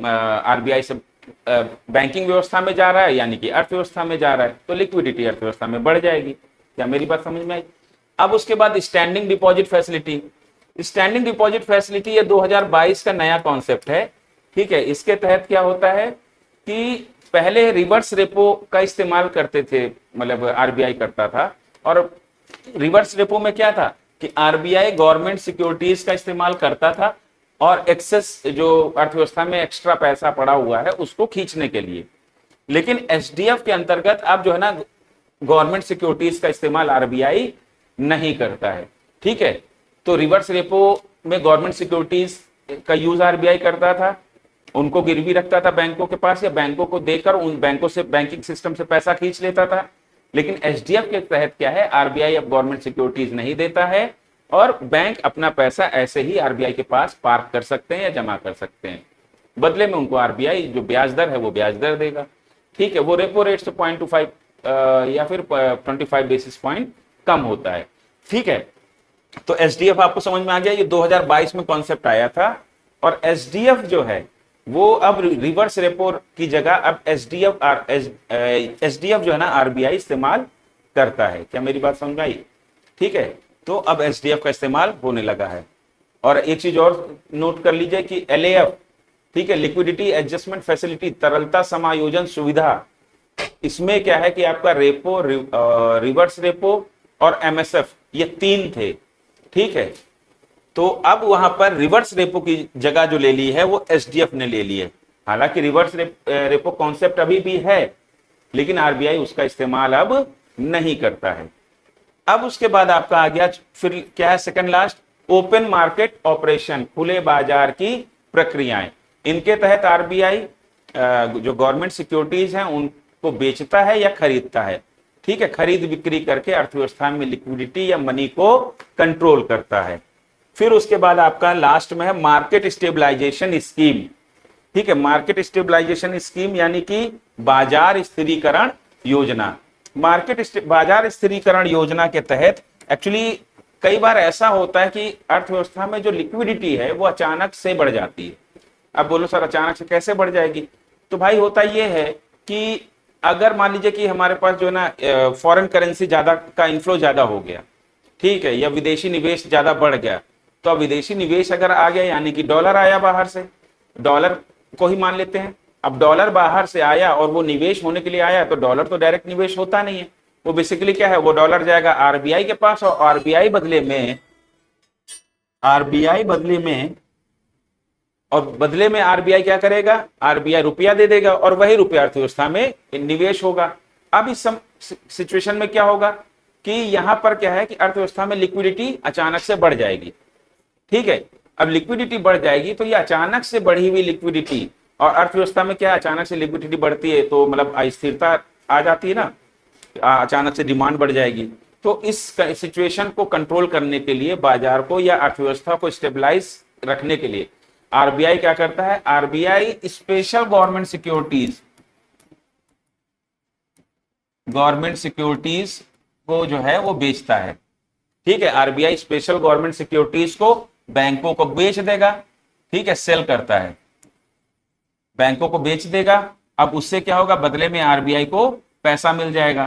आरबीआई से बैंकिंग व्यवस्था में जा रहा है, यानी कि अर्थव्यवस्था में जा रहा है, तो लिक्विडिटी अर्थव्यवस्था में बढ़ जाएगी। क्या मेरी बात समझ में आई? अब उसके बाद standing deposit facility. Standing deposit facility ये 2022 का नया कॉन्सेप्ट है। ठीक है, इसके तहत क्या होता है कि पहले रिवर्स रेपो का इस्तेमाल करते थे, मतलब आरबीआई करता था, और रिवर्स रेपो में क्या था कि आरबीआई गवर्नमेंट सिक्योरिटीज का इस्तेमाल करता था और एक्सेस जो अर्थव्यवस्था में एक्स्ट्रा पैसा पड़ा हुआ है उसको खींचने के लिए। लेकिन एसडीएफ के अंतर्गत अब जो है ना, गवर्नमेंट सिक्योरिटीज का इस्तेमाल आरबीआई नहीं करता है। ठीक है, तो रिवर्स रेपो में गवर्नमेंट सिक्योरिटीज का यूज आरबीआई करता था, उनको गिरवी रखता था बैंकों के पास, या बैंकों को देकर उन बैंकों से, बैंकिंग सिस्टम से पैसा खींच लेता था। लेकिन एसडीएफ के तहत क्या है, आरबीआई अब गवर्नमेंट सिक्योरिटीज नहीं देता है और बैंक अपना पैसा ऐसे ही आरबीआई के पास पार्क कर सकते हैं या जमा कर सकते हैं। बदले में उनको आरबीआई जो ब्याज दर है वो ब्याज दर देगा। ठीक है, वो रेपो रेट से 0.25 या फिर 25 बेसिस पॉइंट कम होता है। ठीक है, तो एसडीएफ आपको समझ में आ गया, ये 2022 में कॉन्सेप्ट आया था। और एसडीएफ जो है वो अब रिवर्स रेपो की जगह अब एसडीएफ जो है ना, आरबीआई इस्तेमाल करता है। क्या मेरी बात समझ में आई? ठीक है, तो अब एसडीएफ का इस्तेमाल होने लगा है। और एक चीज और नोट कर लीजिए कि एलएएफ, ठीक है, लिक्विडिटी एडजस्टमेंट फैसिलिटी, तरलता समायोजन सुविधा, इसमें क्या है कि आपका रेपो, रिवर्स रेपो और एमएसएफ, ये तीन थे। ठीक है, तो अब वहां पर रिवर्स रेपो की जगह जो ले ली है वो एसडीएफ ने ले ली है। हालांकि रिवर्स रेपो कॉन्सेप्ट अभी भी है, लेकिन आरबीआई उसका इस्तेमाल अब नहीं करता है। अब उसके बाद आपका आ गया फिर क्या है, second last, open market operation, खुले बाजार की प्रक्रियाएं। इनके तहत आरबीआई जो गवर्नमेंट सिक्योरिटीज हैं उनको बेचता है या खरीदता है। ठीक है, खरीद बिक्री करके अर्थव्यवस्था में लिक्विडिटी या मनी को कंट्रोल करता है। फिर उसके बाद आपका लास्ट में है मार्केट स्टेबलाइजेशन स्कीम। ठीक है, मार्केट स्टेबलाइजेशन स्कीम यानी कि बाजार स्थिरीकरण योजना। बाजार स्थिरीकरण योजना के तहत एक्चुअली कई बार ऐसा होता है कि अर्थव्यवस्था में जो लिक्विडिटी है वो अचानक से बढ़ जाती है। अब बोलो सर अचानक से कैसे बढ़ जाएगी? तो भाई होता ये है कि अगर मान लीजिए कि हमारे पास जो है ना फॉरेन करेंसी ज्यादा का इनफ्लो ज्यादा हो गया, ठीक है, या विदेशी निवेश ज्यादा बढ़ गया, तो अब विदेशी निवेश अगर आ गया यानी कि डॉलर आया बाहर से, डॉलर को ही मान लेते हैं। अब डॉलर बाहर से आया और वो निवेश होने के लिए आया, तो डॉलर तो डायरेक्ट निवेश होता नहीं है, वो बेसिकली क्या है, वो डॉलर जाएगा आरबीआई के पास और आरबीआई बदले में आरबीआई क्या करेगा, आरबीआई रुपया दे देगा और वही रुपया अर्थव्यवस्था में निवेश होगा। अब इस सिचुएशन में क्या होगा कि यहां पर क्या है कि अर्थव्यवस्था में लिक्विडिटी अचानक से बढ़ जाएगी। ठीक है, अब लिक्विडिटी बढ़ जाएगी तो ये अचानक से बढ़ी हुई लिक्विडिटी, और अर्थव्यवस्था में क्या अचानक से लिक्विडिटी बढ़ती है तो मतलब अस्थिरता आ जाती है ना, अचानक से डिमांड बढ़ जाएगी। तो इस सिचुएशन को कंट्रोल करने के लिए, बाजार को या अर्थव्यवस्था को स्टेबलाइज रखने के लिए आरबीआई क्या करता है, आरबीआई स्पेशल गवर्नमेंट सिक्योरिटीज को जो है वो बेचता है। ठीक है, आरबीआई स्पेशल गवर्नमेंट सिक्योरिटीज को बैंकों को बेच देगा। ठीक है, सेल करता है, बैंकों को बेच देगा। अब उससे क्या होगा, बदले में आरबीआई को पैसा मिल जाएगा।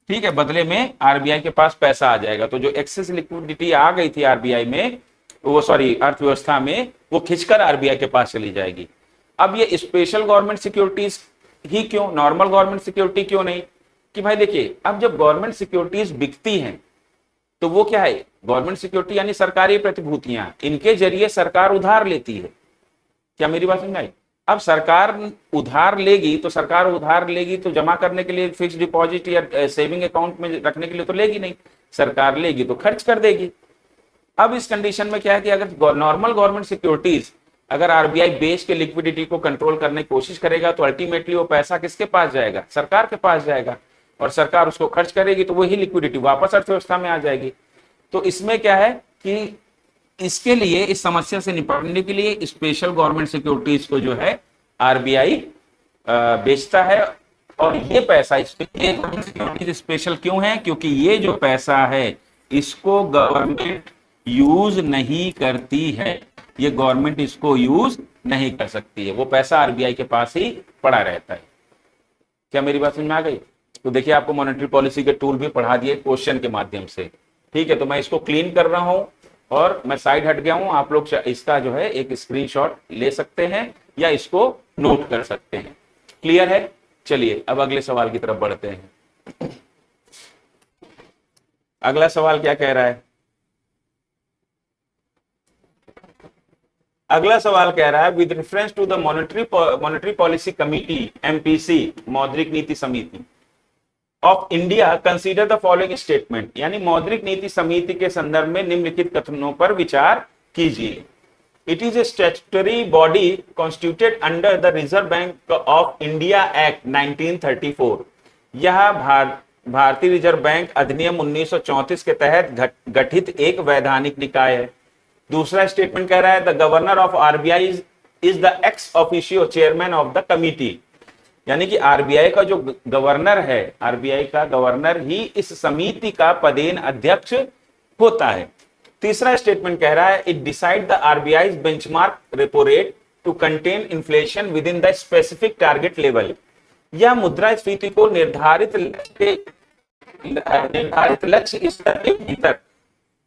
ठीक है, बदले में आरबीआई के पास पैसा आ जाएगा। तो जो एक्सेस लिक्विडिटी आ गई थी आरबीआई में, वो अर्थव्यवस्था में, वो खिंचकर आरबीआई के पास चली जाएगी। अब ये स्पेशल गवर्नमेंट सिक्योरिटीज ही क्यों, नॉर्मल गवर्नमेंट सिक्योरिटी क्यों नहीं? कि भाई देखिए, अब जब गवर्नमेंट सिक्योरिटीज बिकती हैं तो वो क्या है, गवर्नमेंट सिक्योरिटी यानी सरकारी प्रतिभूतियां, इनके जरिए सरकार उधार लेती है। क्या मेरी बात समझ आई? अब सरकार उधार लेगी तो जमा करने के लिए फिक्स डिपॉजिट या सेविंग अकाउंट में रखने के लिए तो लेगी नहीं, सरकार लेगी तो खर्च कर देगी। अब इस कंडीशन में क्या है कि अगर नॉर्मल गवर्नमेंट सिक्योरिटीज अगर आरबीआई बेच के लिक्विडिटी को कंट्रोल करने की कोशिश करेगा तो अल्टीमेटली वो पैसा किसके पास जाएगा, सरकार के पास जाएगा, और सरकार उसको खर्च करेगी तो वही लिक्विडिटी वापस अर्थव्यवस्था में आ जाएगी। तो इसमें क्या है कि इसके लिए, इस समस्या से निपटने के लिए स्पेशल गवर्नमेंट सिक्योरिटीज को जो है आरबीआई बेचता है। और ये पैसा, सिक्योरिटीज स्पेशल क्यों है? क्योंकि ये जो पैसा है इसको गवर्नमेंट यूज नहीं करती है, ये गवर्नमेंट इसको यूज नहीं कर सकती है, वो पैसा आरबीआई के पास ही पड़ा रहता है। क्या मेरी बात समझ में आ गई? तो देखिए, आपको मॉनेटरी पॉलिसी के टूल भी पढ़ा दिए क्वेश्चन के माध्यम से। ठीक है, तो मैं इसको क्लीन कर रहा हूं और मैं साइड हट गया हूं। आप लोग इसका जो है एक स्क्रीनशॉट ले सकते हैं या इसको नोट कर सकते हैं। क्लियर है? चलिए अब अगले सवाल की तरफ बढ़ते हैं। अगला सवाल क्या कह रहा है? अगला सवाल कह रहा है, with reference to the monetary policy committee MPC, मौद्रिक नीति समिति of India, consider the following statement. यानी मौद्रिक नीति समिति के संदर्भ में निम्नलिखित कथनों पर विचार कीजिए। It is A statutory body constituted under the Reserve Bank of India act 1934। यह भारतीय रिजर्व बैंक अधिनियम 1934 के तहत गठित एक वैधानिक निकाय है। दूसरा स्टेटमेंट कह रहा है, the governor of RBI is the ex officio chairman of the committee. यानी कि आरबीआई का जो गवर्नर है, आरबीआई का गवर्नर ही इस समिति का पदेन अध्यक्ष होता है। तीसरा स्टेटमेंट कह रहा है, it decide the RBI benchmark repo rate to contain inflation within the specific target level. यह मुद्रास्फीति को निर्धारित लक्ष्य स्तर के भीतर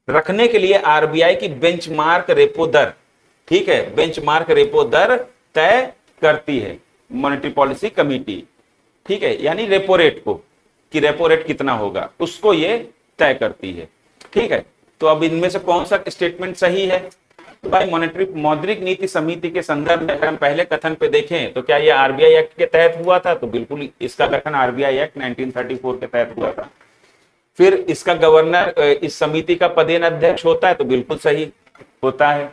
रखने के लिए आरबीआई की बेंचमार्क रेपो दर, ठीक है, बेंचमार्क रेपो दर तय करती है मॉनेटरी पॉलिसी कमेटी। ठीक है, यानी रेपो रेट को, कि रेपो रेट कितना होगा उसको ये तय करती है। ठीक है, तो अब इनमें से कौन सा स्टेटमेंट सही है? तो भाई मौद्रिक नीति समिति के संदर्भ में अगर हम पहले कथन पे देखें तो क्या ये आरबीआई एक्ट के तहत हुआ था? तो बिल्कुल इसका गठन आरबीआई एक्ट 1934 के तहत हुआ था। फिर इसका गवर्नर इस समिति का पदेन अध्यक्ष होता है, तो बिल्कुल सही होता है।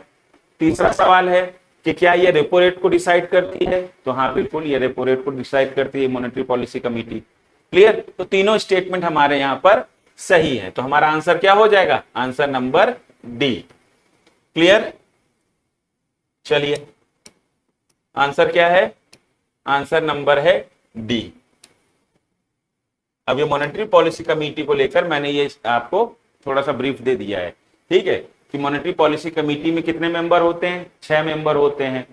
तीसरा सवाल है कि क्या ये रेपो रेट को डिसाइड करती है? तो हाँ, बिल्कुल ये रेपो रेट को डिसाइड करती है मॉनेटरी पॉलिसी कमेटी। क्लियर? तो तीनों स्टेटमेंट हमारे यहां पर सही है, तो हमारा आंसर क्या हो जाएगा? Answer number D. क्लियर? चलिए, आंसर क्या है? आंसर नंबर है डी। अब ये मॉनेटरी पॉलिसी कमेटी को लेकर मैंने ये आपको थोड़ा सा ब्रीफ दे दिया है। ठीक है, कि मॉनेटरी पॉलिसी कमेटी में कितने मेंबर होते हैं? 6 मेंबर होते हैं।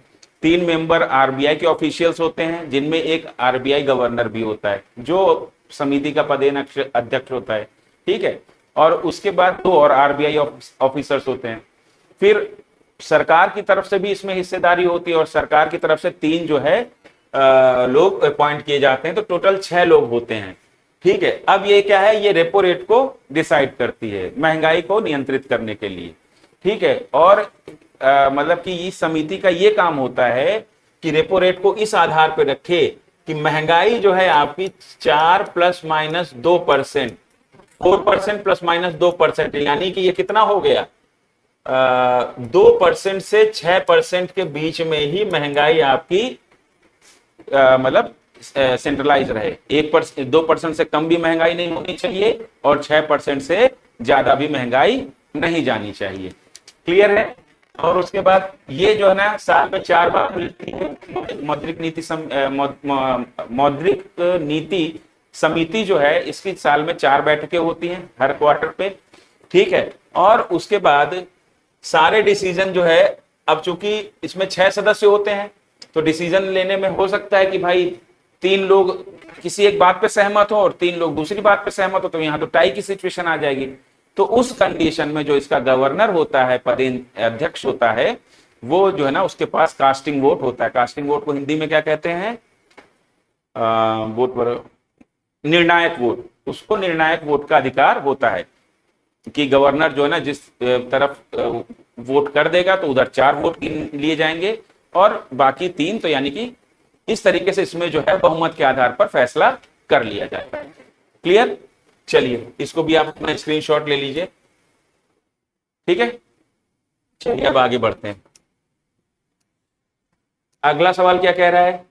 3 मेंबर आरबीआई के ऑफिशियल्स होते हैं, जिनमें एक आरबीआई गवर्नर भी होता है, जो समिति का पदेन अध्यक्ष होता है। ठीक है, और उसके बाद 2 और आरबीआई ऑफिसर्स होते हैं। फिर सरकार की तरफ से भी इसमें हिस्सेदारी होती है, और सरकार की तरफ से 3 जो है लोग अपॉइंट किए जाते हैं, तो टोटल 6 लोग होते हैं। ठीक है, अब ये क्या है? ये रेपो रेट को डिसाइड करती है महंगाई को नियंत्रित करने के लिए। ठीक है, और मतलब कि इस समिति का ये काम होता है कि रेपो रेट को इस आधार पर रखे कि महंगाई जो है आपकी 4 ± 2%, 4% ± 2%, यानी कि ये कितना हो गया? 2% से 6% के बीच में ही महंगाई आपकी मतलब सेंट्रलाइज रहे। 1% 2% से कम भी महंगाई नहीं होनी चाहिए, और 6% से ज्यादा भी महंगाई नहीं जानी चाहिए। क्लियर है? और उसके बाद ये जो है ना, साल में 4 बार मिलती है मौद्रिक नीति समिति जो है, इसकी साल में 4 बैठकें होती हैं हर क्वार्टर पे। ठीक है, और उसके बाद सारे डिसीजन जो है, अब चूंकि इसमें 6 सदस्य होते हैं, तो डिसीजन लेने में हो सकता है कि भाई 3 लोग किसी एक बात पे सहमत हो और 3 लोग दूसरी बात पे सहमत हो, तो यहाँ तो टाई की सिचुएशन आ जाएगी। तो उस कंडीशन में जो इसका गवर्नर होता है, पदेन अध्यक्ष होता है, वो जो है ना, उसके पास कास्टिंग वोट होता है। कास्टिंग वोट को हिंदी में क्या कहते हैं? वोट पर निर्णायक वोट, उसको निर्णायक वोट का अधिकार होता है कि गवर्नर जो है ना, जिस तरफ वोट कर देगा तो उधर 4 वोट लिए जाएंगे, और बाकी 3 तो यानी कि इस तरीके से इसमें जो है बहुमत के आधार पर फैसला कर लिया जाता है। क्लियर? चलिए, इसको भी आप अपना स्क्रीनशॉट ले लीजिए। ठीक है, चलिए अब आगे बढ़ते हैं। अगला सवाल क्या कह रहा है?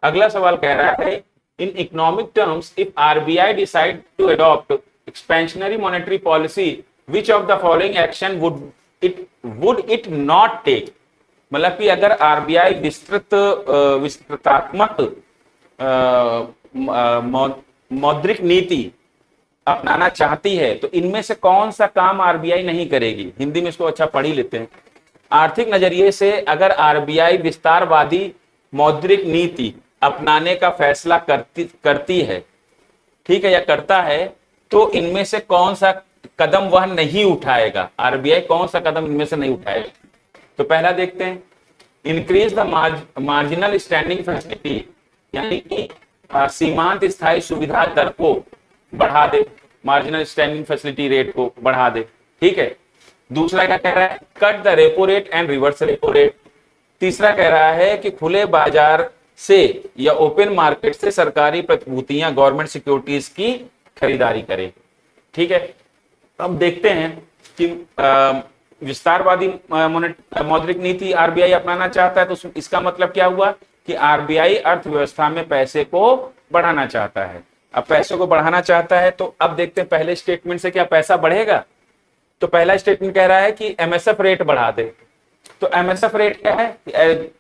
अगला सवाल कह रहा है, in economic terms if RBI decide to adopt expansionary monetary policy, which of the following action would it not take? मतलब कि अगर आरबीआई विस्तृतात्मक मौद्रिक नीति अपनाना चाहती है तो इनमें से कौन सा काम आरबीआई नहीं करेगी। हिंदी में इसको अच्छा पढ़ ही लेते हैं। आर्थिक नजरिए से अगर आरबीआई विस्तारवादी मौद्रिक नीति अपनाने का फैसला करती है, ठीक है, या करता है, तो इनमें से कौन सा कदम वह नहीं उठाएगा। आरबीआई कौन सा कदम इनमें से नहीं उठाएगा। तो पहला देखते हैं, increase the marginal standing facility, यानी कि सीमांत स्थायी सुविधा दर को बढ़ा दे, मार्जिनल स्टैंडिंग फैसिलिटी रेट को बढ़ा दे, ठीक है। दूसरा क्या कह रहा है, cut the repo rate and reverse repo rate. तीसरा कह रहा है कि खुले बाजार से या ओपन मार्केट से सरकारी प्रतिभूतियां, गवर्नमेंट सिक्योरिटीज की खरीदारी करे, ठीक है। अब देखते हैं कि विस्तारवादी मौद्रिक नीति आरबीआई अपनाना चाहता है, तो इसका मतलब क्या हुआ कि आरबीआई अर्थव्यवस्था में पैसे को बढ़ाना चाहता है। अब पैसों को बढ़ाना चाहता है तो अब देखते हैं पहले स्टेटमेंट से क्या पैसा बढ़ेगा। तो पहला स्टेटमेंट कह रहा है कि एमएसएफ रेट बढ़ा दे। तो एमएसएफ रेट क्या है,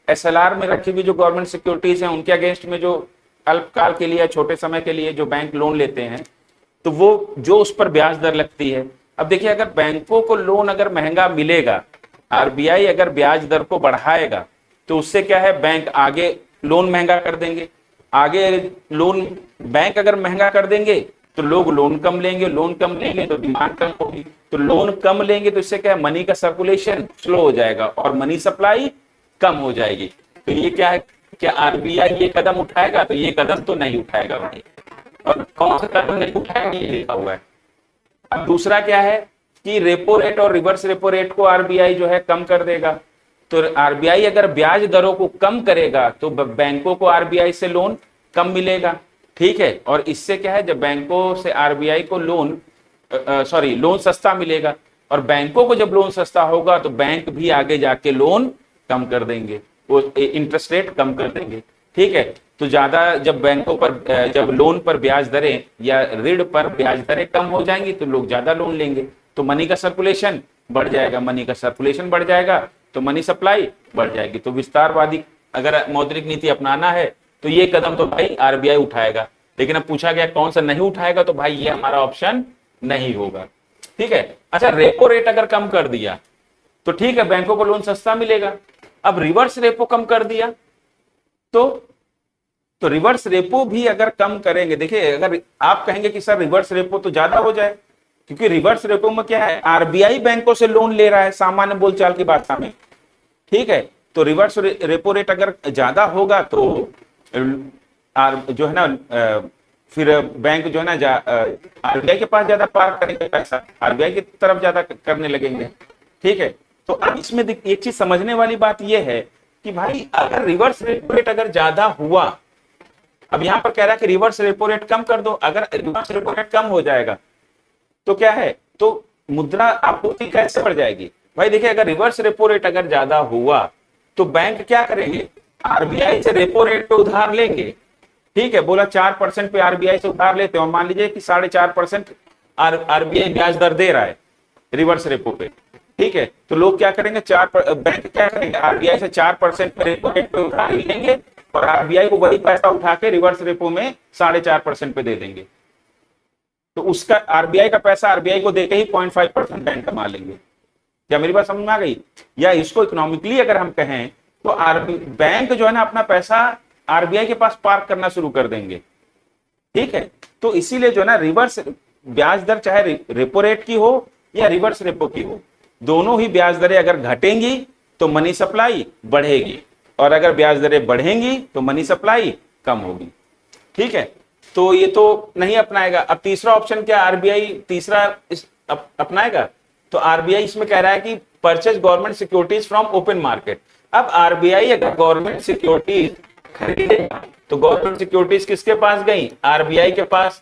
एसएलआर में रखी हुई जो गवर्नमेंट सिक्योरिटीज हैं उनके अगेंस्ट में जो अल्पकाल के लिए, छोटे समय के लिए जो बैंक लोन लेते हैं, तो वो जो उस पर ब्याज दर लगती है। अब देखिए, अगर बैंकों को लोन अगर महंगा मिलेगा, आरबीआई अगर ब्याज दर को बढ़ाएगा, तो उससे क्या है, बैंक आगे लोन महंगा कर देंगे। आगे लोन बैंक अगर महंगा कर देंगे तो लोग लोन कम लेंगे, लोन कम लेंगे तो डिमांड कम होगी, तो लोन कम लेंगे तो इससे क्या है, मनी का सर्कुलेशन स्लो हो जाएगा और मनी सप्लाई कम हो जाएगी। तो ये क्या है, क्या आरबीआई ये कदम उठाएगा? तो ये कदम तो नहीं उठाएगा भाई। और कौन सा कदम नहीं उठाएगा ये लिखा हुआ है। अब दूसरा क्या है कि रेपो रेट और रिवर्स रेपो रेट को आरबीआई जो है कम कर देगा। तो आरबीआई अगर ब्याज दरों को कम करेगा तो बैंकों को आरबीआई से लोन कम मिलेगा, ठीक है। और इससे क्या है, जब बैंकों से आरबीआई को लोन सस्ता मिलेगा, और बैंकों को जब लोन सस्ता होगा तो बैंक भी आगे जाके लोन कम कर देंगे, वो इंटरेस्ट रेट कम कर देंगे, ठीक है। तो ज्यादा जब बैंकों पर जब लोन पर ब्याज दरें या ऋण पर ब्याज दरें कम हो जाएंगी तो लोग ज्यादा लोन लेंगे, तो मनी का सर्कुलेशन बढ़ जाएगा। मनी का सर्कुलेशन बढ़ जाएगा तो मनी सप्लाई बढ़ जाएगी। तो विस्तारवादी अगर मौद्रिक नीति अपनाना है तो ये कदम तो भाई आरबीआई उठाएगा। लेकिन अब पूछा गया कौन सा नहीं उठाएगा, तो भाई ये हमारा ऑप्शन नहीं होगा, ठीक है। अच्छा, रेपो रेट अगर कम कर दिया तो ठीक है, बैंकों को लोन सस्ता मिलेगा। अब रिवर्स रेपो कम कर दिया तो रिवर्स रेपो भी अगर कम करेंगे, देखिए अगर आप कहेंगे कि सर रिवर्स रेपो तो ज्यादा हो जाए, क्योंकि रिवर्स रेपो में क्या है, आरबीआई बैंकों से लोन ले रहा है सामान्य बोलचाल की भाषा में, ठीक है। तो रिवर्स रेपो रेट अगर ज्यादा होगा तो जो है ना फिर बैंक जो है ना आरबीआई के पास ज्यादा पार करेंगे पैसा, आरबीआई की तरफ ज्यादा करने लगेंगे, ठीक है। तो अब इसमें एक चीज समझने वाली बात यह है कि भाई अगर रिवर्स रेपो रेट अगर ज्यादा हुआ, अब यहां पर कह रहा है कि रिवर्स रेपो रेट कम कर दो। अगर रिवर्स रेपो रेट कम हो जाएगा तो क्या है, तो मुद्रा आपूर्ति कैसे बढ़ जाएगी भाई। देखिए, अगर रिवर्स रेपो रेट अगर ज्यादा हुआ तो बैंक क्या करेंगे, आरबीआई से रेपो रेट पे उधार लेंगे, ठीक है। बोला 4% पे आरबीआई से उधार लेते हैं और मान लीजिए कि 4.5% आरबीआई ब्याज दर दे रहा है रिवर्स रेपो पे, ठीक है। तो लोग क्या करेंगे, बैंक क्या करेंगे, आरबीआई से 4% पे रेपो रेट पे उधार लेंगे और आरबीआई को वही पैसा उठा के रिवर्स रेपो में 4.5% पे दे देंगे। तो उसका आरबीआई का पैसा आरबीआई को देके ही 0.5% बैंक कमा लेंगे। क्या मेरी बात समझ में आ गई? या इसको इकोनॉमिकली अगर हम कहें तो बैंक जो है ना अपना पैसा आरबीआई के पास पार्क करना शुरू कर देंगे, ठीक है। तो इसीलिए जो है ना रिवर्स ब्याज दर चाहे रेपो रेट की हो या रिवर्स रेपो की हो, दोनों ही ब्याज दरें अगर घटेंगी तो मनी सप्लाई बढ़ेगी, और अगर ब्याज दरें बढ़ेंगी तो मनी सप्लाई कम होगी, ठीक है। तो ये तो नहीं अपनाएगा। अब तीसरा ऑप्शन क्या, आरबीआई तीसरा अपनाएगा। तो आरबीआई इसमें कह रहा है कि purchase government securities from open market. अब आरबीआई अगर गवर्नमेंट सिक्योरिटीज खरीदेगा तो गवर्नमेंट सिक्योरिटीज किसके पास गई, आरबीआई के पास।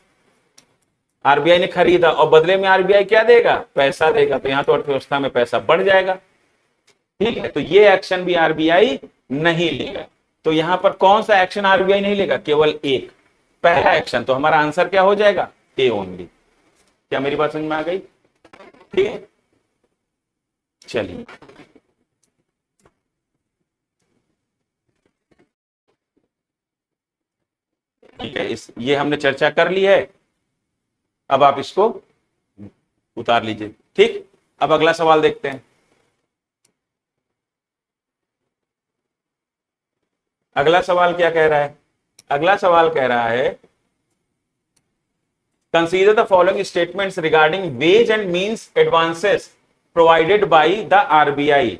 आरबीआई ने खरीदा और बदले में आरबीआई क्या देगा, पैसा देगा। तो यहां तो अर्थव्यवस्था में पैसा बढ़ जाएगा, ठीक है। तो ये एक्शन भी आरबीआई नहीं लेगा। तो यहां पर कौन सा एक्शन आरबीआई नहीं लेगा, केवल एक, पहला एक्शन। तो हमारा आंसर क्या हो जाएगा, ए ओनली, क्या मेरी बात समझ में आ गई? ठीक है, चलिए। ठीक है, ये हमने चर्चा कर ली है, अब आप इसको उतार लीजिए। ठीक, अब अगला सवाल देखते हैं। अगला सवाल क्या कह रहा है? अगला सवाल कह रहा है, consider the following statements regarding ways and means advances provided by the RBI.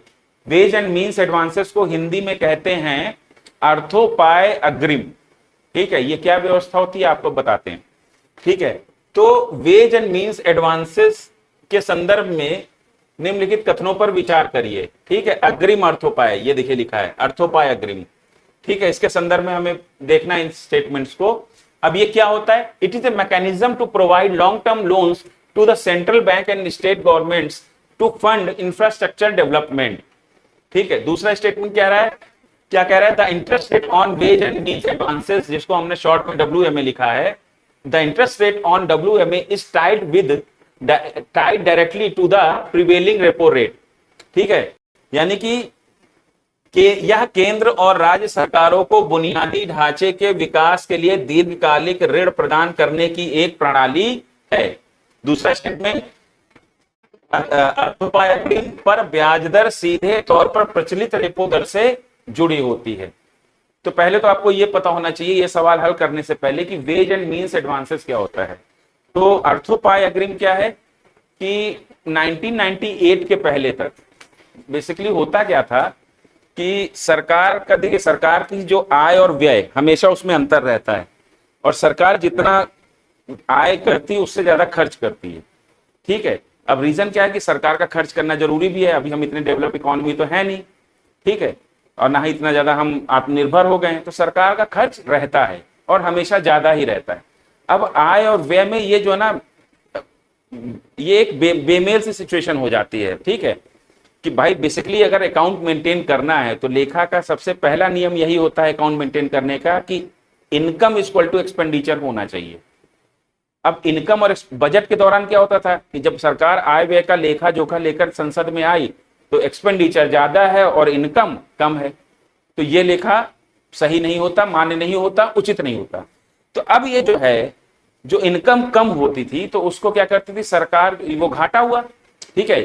Ways and means advances को हिंदी में कहते हैं अर्थोपाय अग्रिम। ठीक है, ये क्या व्यवस्था होती है आपको बताते हैं। ठीक है, तो वेज एंड मींस एडवांसेस के संदर्भ में निम्नलिखित कथनों पर विचार करिए। ठीक है, अग्रिम अर्थोपाय, ये देखिए लिखा है अर्थोपाय अग्रिम। ठीक है, इसके संदर्भ में हमें देखना है इन स्टेटमेंट्स को। अब ये क्या होता है? It is a mechanism to provide long term loans to the central bank and state governments to fund infrastructure development. ठीक है, दूसरा स्टेटमेंट क्या रहा है, क्या कह रहा है? The interest rate on ways and means advances, जिसको हमने शॉर्ट में WMA लिखा है, the interest rate on WMA is tied directly to the prevailing repo rate. ठीक है, यानी कि यह केंद्र और राज्य सरकारों को बुनियादी ढांचे के विकास के लिए दीर्घकालिक ऋण प्रदान करने की एक प्रणाली है। दूसरा स्टेटमेंट, अर्थोपाय अग्रिम पर ब्याज दर सीधे तौर पर प्रचलित रेपो दर से जुड़ी होती है। तो पहले तो आपको यह पता होना चाहिए, यह सवाल हल करने से पहले, कि वेज एंड मींस एडवांसेस क्या होता है। तो अर्थोपाय अग्रिम क्या है कि 1998 के पहले तक बेसिकली होता क्या था कि सरकार का, देखिए सरकार की जो आय और व्यय हमेशा उसमें अंतर रहता है, और सरकार जितना आय करती है उससे ज्यादा खर्च करती है। ठीक है, अब रीजन क्या है कि सरकार का खर्च करना जरूरी भी है, अभी हम इतने डेवलप इकोनॉमी तो है नहीं। ठीक है, और ना ही इतना ज्यादा हम आत्मनिर्भर हो गए हैं, तो सरकार का खर्च रहता है और हमेशा ज्यादा ही रहता है। अब आय और व्यय में ये जो है ना, ये एक बेमेल सी सिचुएशन हो जाती है। ठीक है, कि भाई बेसिकली अगर अकाउंट मेंटेन करना है तो लेखा का सबसे पहला नियम यही होता है अकाउंट मेंटेन करने का, कि इनकम इक्वल टू एक्सपेंडिचर होना चाहिए। अब इनकम और बजट के दौरान क्या होता था कि जब सरकार आय व्यय का लेखा जोखा लेकर संसद में आई तो एक्सपेंडिचर ज्यादा है और इनकम कम है, तो ये लेखा सही नहीं होता, मान्य नहीं होता, उचित नहीं होता। तो अब ये जो है, जो इनकम कम होती थी तो उसको क्या करती थी सरकार, वो घाटा हुआ। ठीक है,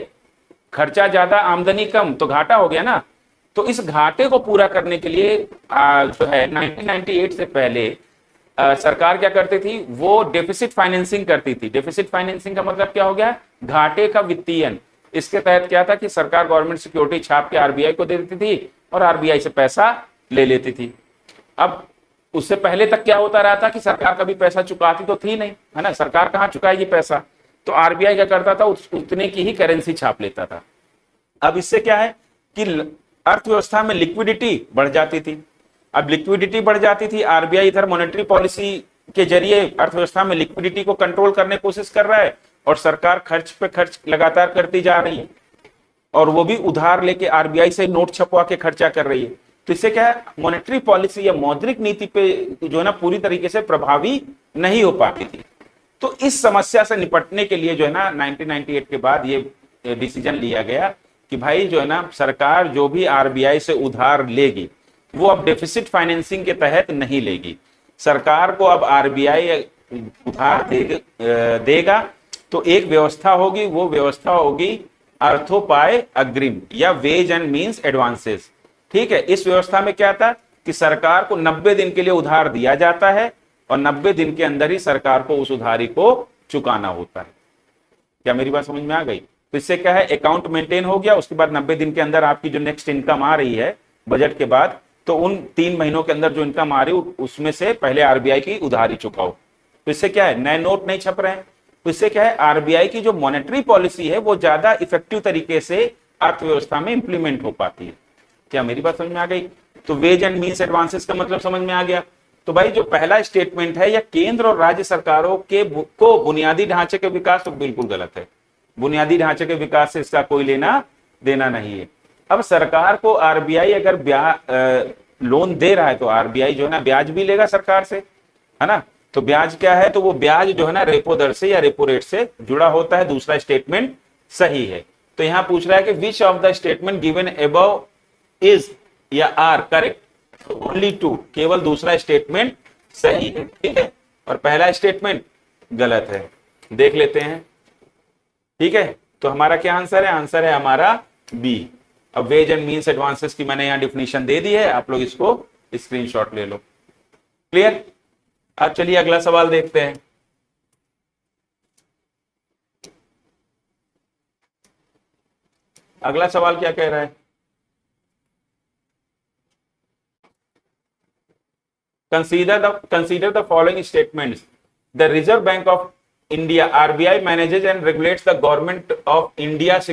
खर्चा ज्यादा आमदनी कम तो घाटा हो गया ना। तो इस घाटे को पूरा करने के लिए जो है 1998 से पहले सरकार क्या करती थी, वो डेफिसिट फाइनेंसिंग करती थी। डेफिसिट फाइनेंसिंग का मतलब क्या हो गया? घाटे का वित्तीयन। इसके तहत क्या था कि सरकार गवर्नमेंट सिक्योरिटी छाप के आरबीआई को दे देती थी और आरबीआई से पैसा ले लेती थी। अब उससे पहले तक क्या होता रहा था कि सरकार कभी पैसा चुकाती तो थी नहीं, है ना, सरकार कहाँ चुकाएगी पैसा, तो आरबीआई क्या करता था, उतने की ही करेंसी छाप लेता था। अब इससे क्या है कि अर्थव्यवस्था में लिक्विडिटी बढ़ जाती थी। अब लिक्विडिटी बढ़ जाती थी, आरबीआई इधर मॉनेटरी पॉलिसी के जरिए अर्थव्यवस्था में लिक्विडिटी को कंट्रोल करने की कोशिश कर रहा है, और सरकार खर्च पे खर्च लगातार करती जा रही है, और वो भी उधार लेके आरबीआई से नोट छपवा के खर्चा कर रही है। तो इससे क्या है, मॉनेटरी पॉलिसी या मौद्रिक नीति पे जो है ना पूरी तरीके से प्रभावी नहीं हो पाती थी। तो इस समस्या से निपटने के लिए जो है ना 1998 के बाद ये डिसीजन लिया गया कि भाई जो है ना सरकार जो भी आरबीआई से उधार लेगी वो अब डेफिसिट फाइनेंसिंग के तहत नहीं लेगी। सरकार को अब आरबीआई उधार देगा तो एक व्यवस्था होगी, वो व्यवस्था होगी अर्थोपाय अग्रिम या वेज एंड मींस एडवांसेस। ठीक है, इस व्यवस्था में क्या था कि सरकार को 90 दिन के लिए उधार दिया जाता है और 90 दिन के अंदर ही सरकार को उस उधारी को चुकाना होता है। क्या मेरी बात समझ में आ गई? तो इससे क्या है, अकाउंट मेंटेन हो गया, उसके बाद 90 दिन के अंदर आपकी जो नेक्स्ट इनकम आ रही है बजट के बाद, तो उन 3 महीनों के अंदर जो इनकम आ रही है उसमें से पहले आरबीआई की उधारी चुकाओ। तो इससे क्या है, नए नोट नहीं छप रहे हैं। तो इससे क्या है, आरबीआई की जो मॉनेटरी पॉलिसी है वो ज्यादा इफेक्टिव तरीके से अर्थव्यवस्था में इंप्लीमेंट हो पाती है। क्या मेरी बात समझ में आ गई? तो वेज एंड मींस एडवांसेस का मतलब समझ में आ गया। तो भाई जो पहला स्टेटमेंट है, या केंद्र और राज्य सरकारों को बुनियादी ढांचे के विकास, तो बिल्कुल गलत है। बुनियादी ढांचे के विकास से इसका कोई लेना देना नहीं है। अब सरकार को आरबीआई अगर लोन दे रहा है तो आरबीआई जो है ना ब्याज भी लेगा सरकार से, है ना। तो ब्याज क्या है, तो वो ब्याज जो है ना रेपो दर से या रेपो रेट से जुड़ा होता है। दूसरा स्टेटमेंट सही है। तो यहां पूछ रहा है कि विच of the statement given above is या आर करेक्ट, ओनली टू, केवल दूसरा स्टेटमेंट सही है, ठीक है, और पहला स्टेटमेंट गलत है। देख लेते हैं, ठीक है। तो हमारा क्या आंसर है, आंसर है हमारा बी। अब वेज एंड मीन्स एडवांसेस की मैंने यहां डिफिनेशन दे दी है, आप लोग इसको स्क्रीनशॉट ले लो। क्लियर। अब चलिए अगला सवाल देखते हैं। अगला सवाल क्या कह रहा है, consider the following statements. The Reserve Bank of India RBI manages and regulates the government of India's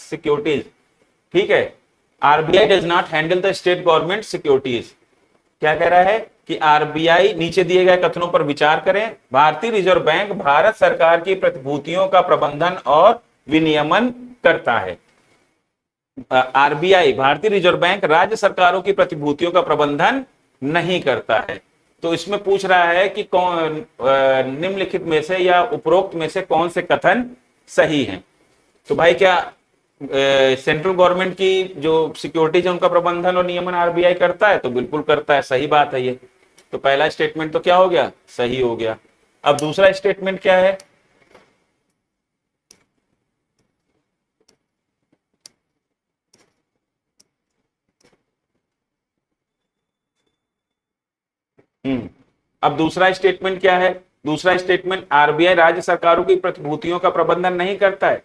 securities. ठीक है, RBI does not handle the state government securities. क्या कह रहा है कि आरबीआई नीचे दिए गए कथनों पर विचार करें। भारतीय रिजर्व बैंक भारत सरकार की प्रतिभूतियों का प्रबंधन और विनियमन करता है। आरबीआई भारतीय रिजर्व बैंक राज्य सरकारों की प्रतिभूतियों का प्रबंधन नहीं करता है। तो इसमें पूछ रहा है कि कौन निम्नलिखित में से या उपरोक्त में से कौन से कथन सही हैं। तो भाई क्या सेंट्रल गवर्नमेंट की जो सिक्योरिटीज है उनका प्रबंधन और नियमन आरबीआई करता है, तो बिल्कुल करता है, सही बात है ये। तो पहला स्टेटमेंट तो क्या हो गया, सही हो गया। अब दूसरा स्टेटमेंट क्या है, अब दूसरा स्टेटमेंट क्या है, दूसरा स्टेटमेंट आरबीआई राज्य सरकारों की प्रतिभूतियों का प्रबंधन नहीं करता है।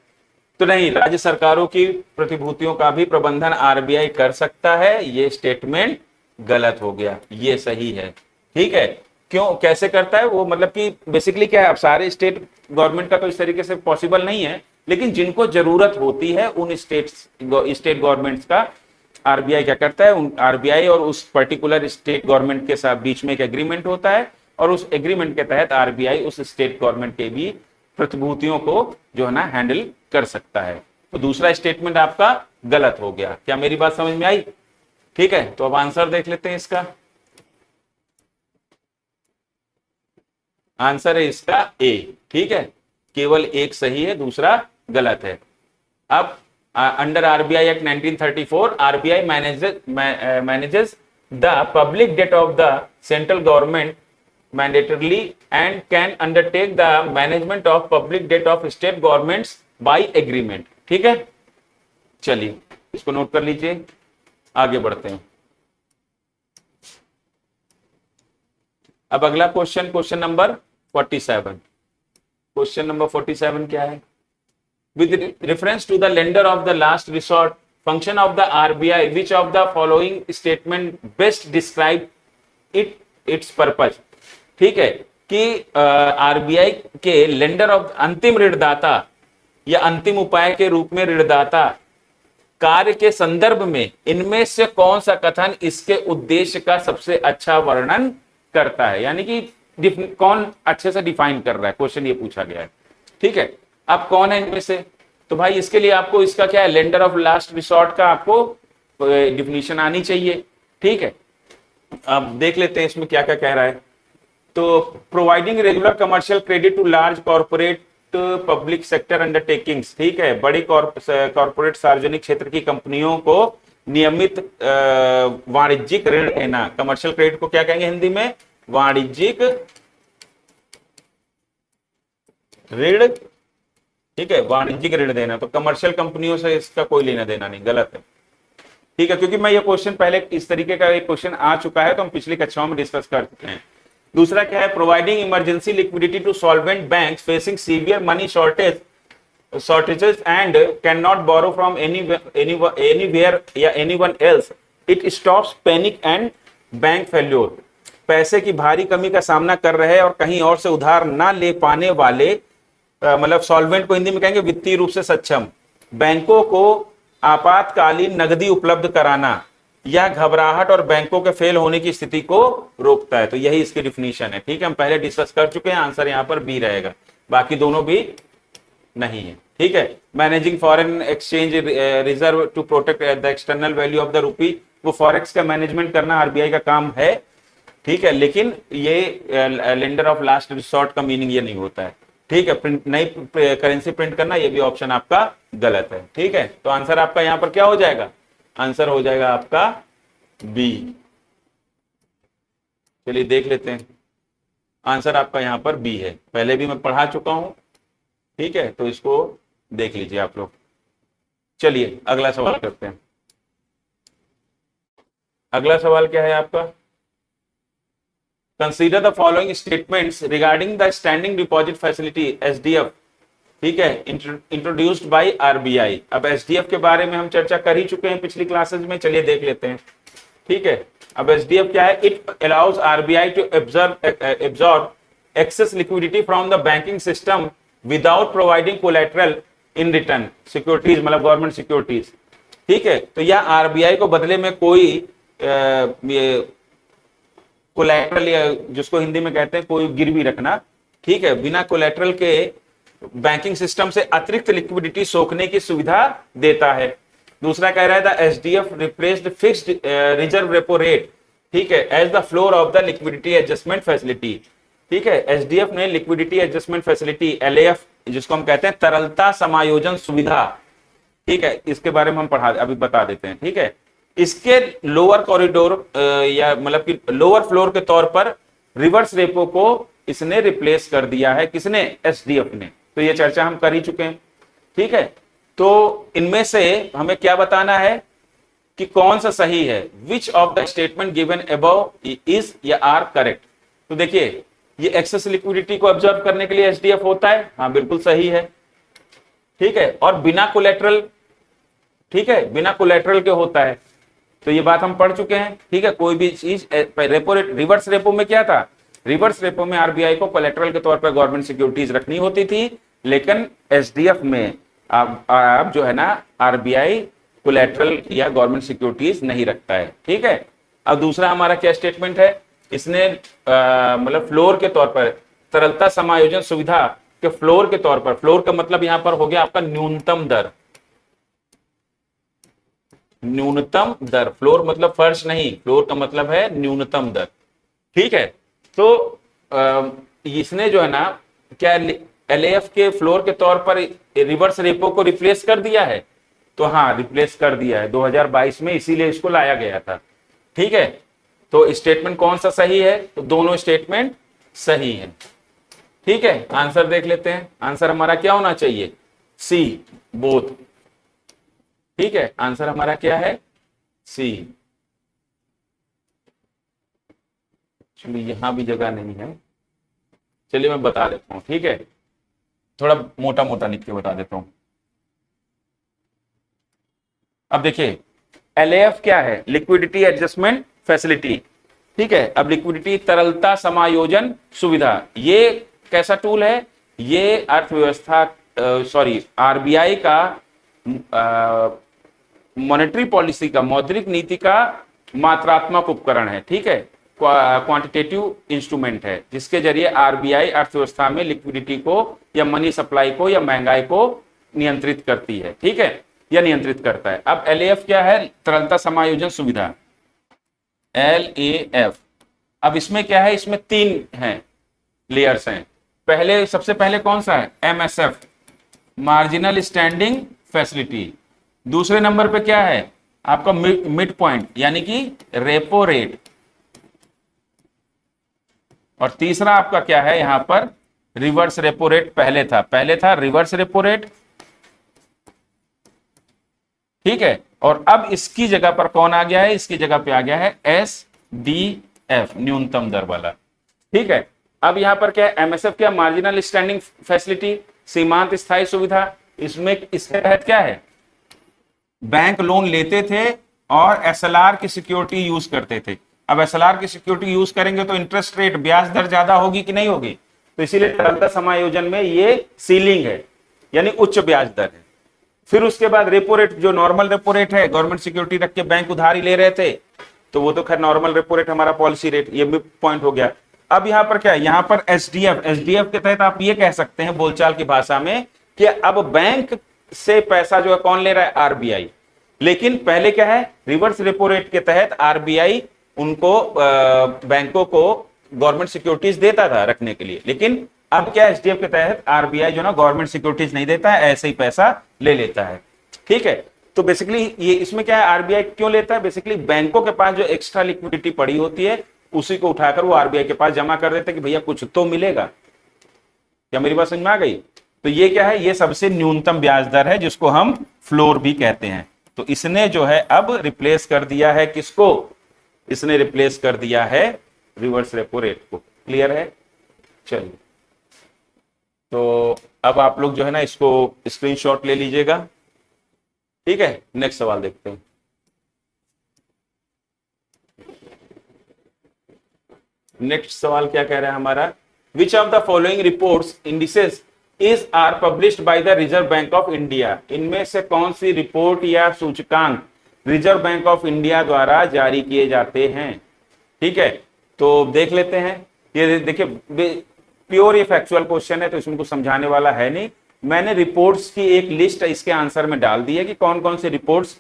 तो नहीं, राज्य सरकारों की प्रतिभूतियों का भी प्रबंधन आरबीआई कर सकता है, ये स्टेटमेंट गलत हो गया, ये सही है। ठीक है, क्यों, कैसे करता है वो, मतलब कि बेसिकली क्या है, अब सारे स्टेट गवर्नमेंट का तो इस तरीके से पॉसिबल नहीं है, लेकिन जिनको जरूरत होती है उन स्टेट गवर्नमेंट्स का आरबीआई क्या करता है, आरबीआई और उस पर्टिकुलर स्टेट गवर्नमेंट के साथ बीच में एक एग्रीमेंट होता है, और उस एग्रीमेंट के तहत आरबीआई उस स्टेट गवर्नमेंट के भी प्रतिभूतियों को जो है ना हैंडल कर सकता है। तो दूसरा स्टेटमेंट आपका गलत हो गया। क्या मेरी बात समझ में आई? ठीक है, तो अब आंसर देख लेते हैं इसका। आंसर है इसका ए। ठीक है, केवल एक सही है, दूसरा गलत है। अब under RBI act 1934 RBI manages the public debt of the central government mandatorily and can undertake the management of public debt of state governments by agreement। ठीक है, चलिए इसको नोट कर लीजिए, आगे बढ़ते हैं। अब अगला question, question number 47। Question number 47 क्या है, with reference to the lender of the last resort function of the RBI which of the following statement best describe its purpose। ठीक है, कि आरबीआई के लेंडर ऑफ अंतिम ऋणदाता या अंतिम उपाय के रूप में ऋणदाता कार्य के संदर्भ में इनमें से कौन सा कथन इसके उद्देश्य का सबसे अच्छा वर्णन करता है, यानी कि कौन अच्छे से डिफाइन कर रहा है, क्वेश्चन ये पूछा गया है। ठीक है, अब कौन है इनमें से, तो भाई इसके लिए आपको इसका क्या है, लेंडर ऑफ लास्ट रिसोर्ट का आपको डिफिनीशन आनी चाहिए। ठीक है, अब देख लेते हैं इसमें क्या क्या कह रहा है। तो providing regular commercial credit to large corporate public sector undertakings. ठीक है, बड़ी कॉर्पोरेट सार्वजनिक क्षेत्र की कंपनियों को नियमित वाणिज्यिक ऋण देना। कमर्शियल क्रेडिट को क्या कहेंगे हिंदी में, वाणिज्यिक ऋण। ठीक है, वाणिज्यिक ऋण देना, तो कमर्शियल कंपनियों से इसका कोई लेना देना नहीं, गलत है। ठीक है, क्योंकि मैं ये क्वेश्चन पहले इस तरीके का एक क्वेश्चन आ चुका है, तो हम पिछली कक्षाओं में डिस्कस कर चुके हैं। दूसरा क्या है, providing emergency liquidity to solvent banks facing severe money shortages and can not borrow from anywhere या anyone else, it stops panic and bank failure. पैसे की भारी कमी का सामना कर रहे और कहीं और से उधार ना ले पाने वाले, मतलब सॉल्वेंट को हिंदी में कहेंगे वित्तीय रूप से सक्षम बैंकों को आपातकालीन नकदी उपलब्ध कराना, यह घबराहट और बैंकों के फेल होने की स्थिति को रोकता है। तो यही इसकी डिफिनीशन है। ठीक है, हम पहले डिस्कस कर चुके हैं, आंसर यहां पर बी रहेगा, बाकी दोनों भी नहीं है। ठीक है, managing foreign exchange reserve to protect the external value of the rupee, वो फॉरेक्स का मैनेजमेंट करना आरबीआई का काम है। ठीक है, लेकिन ये लेंडर ऑफ लास्ट रिसोर्ट का मीनिंग ये नहीं होता है। ठीक है, प्रिंट नई करेंसी प्रिंट करना, ये भी ऑप्शन आपका गलत है। ठीक है, तो आंसर आपका यहां पर क्या हो जाएगा, आंसर हो जाएगा आपका बी। चलिए देख लेते हैं, आंसर आपका यहां पर बी है, पहले भी मैं पढ़ा चुका हूं। ठीक है, तो इसको देख लीजिए आप लोग। चलिए अगला सवाल करते हैं। अगला सवाल क्या है आपका, consider the following statements regarding the standing deposit facility SDF. ठीक है, इंट्रोड्यूस्ड बाय आरबीआई। अब एसडीएफ के बारे में हम चर्चा कर ही चुके हैं पिछली क्लासेस में, चलिए देख लेते हैं। ठीक है, अब एसडीएफ क्या है, it allows RBI to absorb excess liquidity from the banking system without providing collateral in return securities, मतलब गवर्नमेंट सिक्योरिटीज। ठीक है, तो यह आरबीआई को बदले में कोई कोलैटरल, या जिसको हिंदी में कहते हैं कोई गिरवी रखना, ठीक है, बिना कोलैटरल के बैंकिंग सिस्टम से अतिरिक्त लिक्विडिटी सोखने की सुविधा देता है। दूसरा कह रहा है the SDF replaced fixed reserve repo rate, ठीक है, as the floor of the liquidity adjustment facility. ठीक है, एसडीएफ ने लिक्विडिटी एडजस्टमेंट फैसिलिटी एलएएफ, जिसको हम कहते हैं तरलता समायोजन सुविधा, ठीक है, इसके बारे में हम अभी बता देते हैं। ठीक है, इसके लोअर कॉरिडोर या मतलब कि लोअर फ्लोर के तौर पर रिवर्स रेपो को इसने रिप्लेस कर दिया है, किसने, एसडीएफ ने। तो ये चर्चा हम कर ही चुके हैं। ठीक है, तो इनमें से हमें क्या बताना है कि कौन सा सही है, which of the statement given above is या आर करेक्ट। तो देखिए, ये एक्सेस लिक्विडिटी को ऑब्जर्व करने के लिए एसडीएफ होता है, हाँ बिल्कुल सही है। ठीक है, और बिना कोलेटरल, ठीक है, बिना कोलेटरल के होता है, तो ये बात हम पढ़ चुके हैं। ठीक है, कोई भी चीज रेपो रेट, रिवर्स रेपो में क्या था, रिवर्स रेपो में आरबीआई को कोलेटरल के तौर पर गवर्नमेंट सिक्योरिटीज रखनी होती थी, लेकिन एसडीएफ में आप जो है ना, आरबीआई कोलेटरल या गवर्नमेंट सिक्योरिटीज नहीं रखता है। ठीक है, अब दूसरा हमारा क्या स्टेटमेंट है, इसने मतलब फ्लोर के तौर पर तरलता समायोजन सुविधा के फ्लोर के तौर पर, फ्लोर का मतलब यहां पर हो गया आपका न्यूनतम दर, न्यूनतम दर, फ्लोर मतलब फर्श नहीं, फ्लोर का मतलब है न्यूनतम दर। ठीक है, तो इसने जो है ना क्या एलएएफ के फ्लोर के तौर पर रिवर्स रेपो को रिप्लेस कर दिया है, तो हाँ रिप्लेस कर दिया है 2022 में, इसीलिए इसको लाया गया था। ठीक है, तो स्टेटमेंट कौन सा सही है, तो दोनों स्टेटमेंट सही है। ठीक है, आंसर देख लेते हैं, आंसर हमारा क्या होना चाहिए, सी, बोथ। ठीक है, आंसर हमारा क्या है, सी। चलिए यहां भी जगह नहीं है, चलिए मैं बता देता हूं। ठीक है, थोड़ा मोटा मोटा लिख के बता देता हूं। अब देखिए, एलएएफ क्या है, लिक्विडिटी एडजस्टमेंट फैसिलिटी। ठीक है, अब लिक्विडिटी तरलता समायोजन सुविधा, ये कैसा टूल है, ये अर्थव्यवस्था आरबीआई का मॉनेटरी पॉलिसी का, मौद्रिक नीति का मात्रात्मक उपकरण है। ठीक है, क्वांटिटेटिव इंस्ट्रूमेंट है, जिसके जरिए आरबीआई अर्थव्यवस्था में लिक्विडिटी को या मनी सप्लाई को या महंगाई को नियंत्रित करती है। ठीक है, या नियंत्रित करता है। अब एलएएफ क्या है, तरलता समायोजन सुविधा, एलएएफ। अब इसमें क्या है, इसमें 3 हैं, लेयर्स हैं। पहले, सबसे पहले कौन सा है, एमएसएफ, मार्जिनल स्टैंडिंग फैसिलिटी। दूसरे नंबर पे क्या है आपका, मिड पॉइंट यानी कि रेपो रेट। और तीसरा आपका क्या है, यहां पर रिवर्स रेपो रेट पहले था रिवर्स रेपो रेट। ठीक है, और अब इसकी जगह पर कौन आ गया है, इसकी जगह पे आ गया है एसडीएफ, न्यूनतम दर वाला। ठीक है, अब यहां पर क्या है, एमएसएफ क्या, मार्जिनल स्टैंडिंग फैसिलिटी, सीमांत स्थायी सुविधा। इसमें इसके तहत क्या है, बैंक लोन लेते थे और एसएलआर की सिक्योरिटी यूज करते थे। अब एसएलआर की सिक्योरिटी यूज करेंगे तो इंटरेस्ट रेट, ब्याज दर ज्यादा होगी कि नहीं होगी, तो इसीलिए तरलता समायोजन में ये सीलिंग है, यानी उच्च ब्याज दर है। फिर उसके बाद रेपो रेट, जो नॉर्मल रेपो रेट है, गवर्नमेंट सिक्योरिटी रख के बैंक उधारी ले रहे थे, तो वो तो खैर नॉर्मल रेपो रेट हमारा पॉलिसी रेट, ये भी पॉइंट हो गया। अब यहां पर क्या है, यहां पर एसडीएफ, एसडीएफ के तहत आप ये कह सकते हैं बोलचाल की भाषा में कि अब बैंक से पैसा जो है कौन ले रहा है, आरबीआई। लेकिन पहले क्या है, रिवर्स रेपो रेट के तहत आरबीआई उनको बैंकों को गवर्नमेंट सिक्योरिटीज देता था रखने के लिए, लेकिन अब क्या एसडीएफ के तहत आरबीआई जो ना गवर्नमेंट सिक्योरिटीज नहीं देता है, ऐसे ही पैसा ले लेता है। ठीक है, तो बेसिकली ये इसमें क्या है, आरबीआई क्यों लेता है, बेसिकली बैंकों के पास जो एक्स्ट्रा लिक्विडिटी पड़ी होती है उसी को उठाकर वो आरबीआई के पास जमा कर देते हैं कि भैया कुछ तो मिलेगा। क्या मेरी बात समझ में आ गई? तो ये क्या है, ये सबसे न्यूनतम ब्याज दर है जिसको हम फ्लोर भी कहते हैं। तो इसने जो है अब रिप्लेस कर दिया है किसको, इसने रिप्लेस कर दिया है रिवर्स रेपो रेट को। क्लियर है? चलिए, तो अब आप लोग जो है ना इसको स्क्रीनशॉट ले लीजिएगा। ठीक है, नेक्स्ट सवाल देखते हैं। नेक्स्ट सवाल क्या कह रहा है हमारा, which of the following reports indices is are published by the Reserve Bank of India. इनमें से कौन सी रिपोर्ट या सूचकांक रिजर्व बैंक ऑफ इंडिया द्वारा जारी किए जाते हैं? ठीक है, तो देख लेते हैं। ये देखिए प्योर ये फैक्चुअल क्वेश्चन है तो इसमें कुछ समझाने वाला है नहीं। मैंने रिपोर्ट्स की एक लिस्ट इसके आंसर में डाल दी है कि कौन कौन से रिपोर्ट्स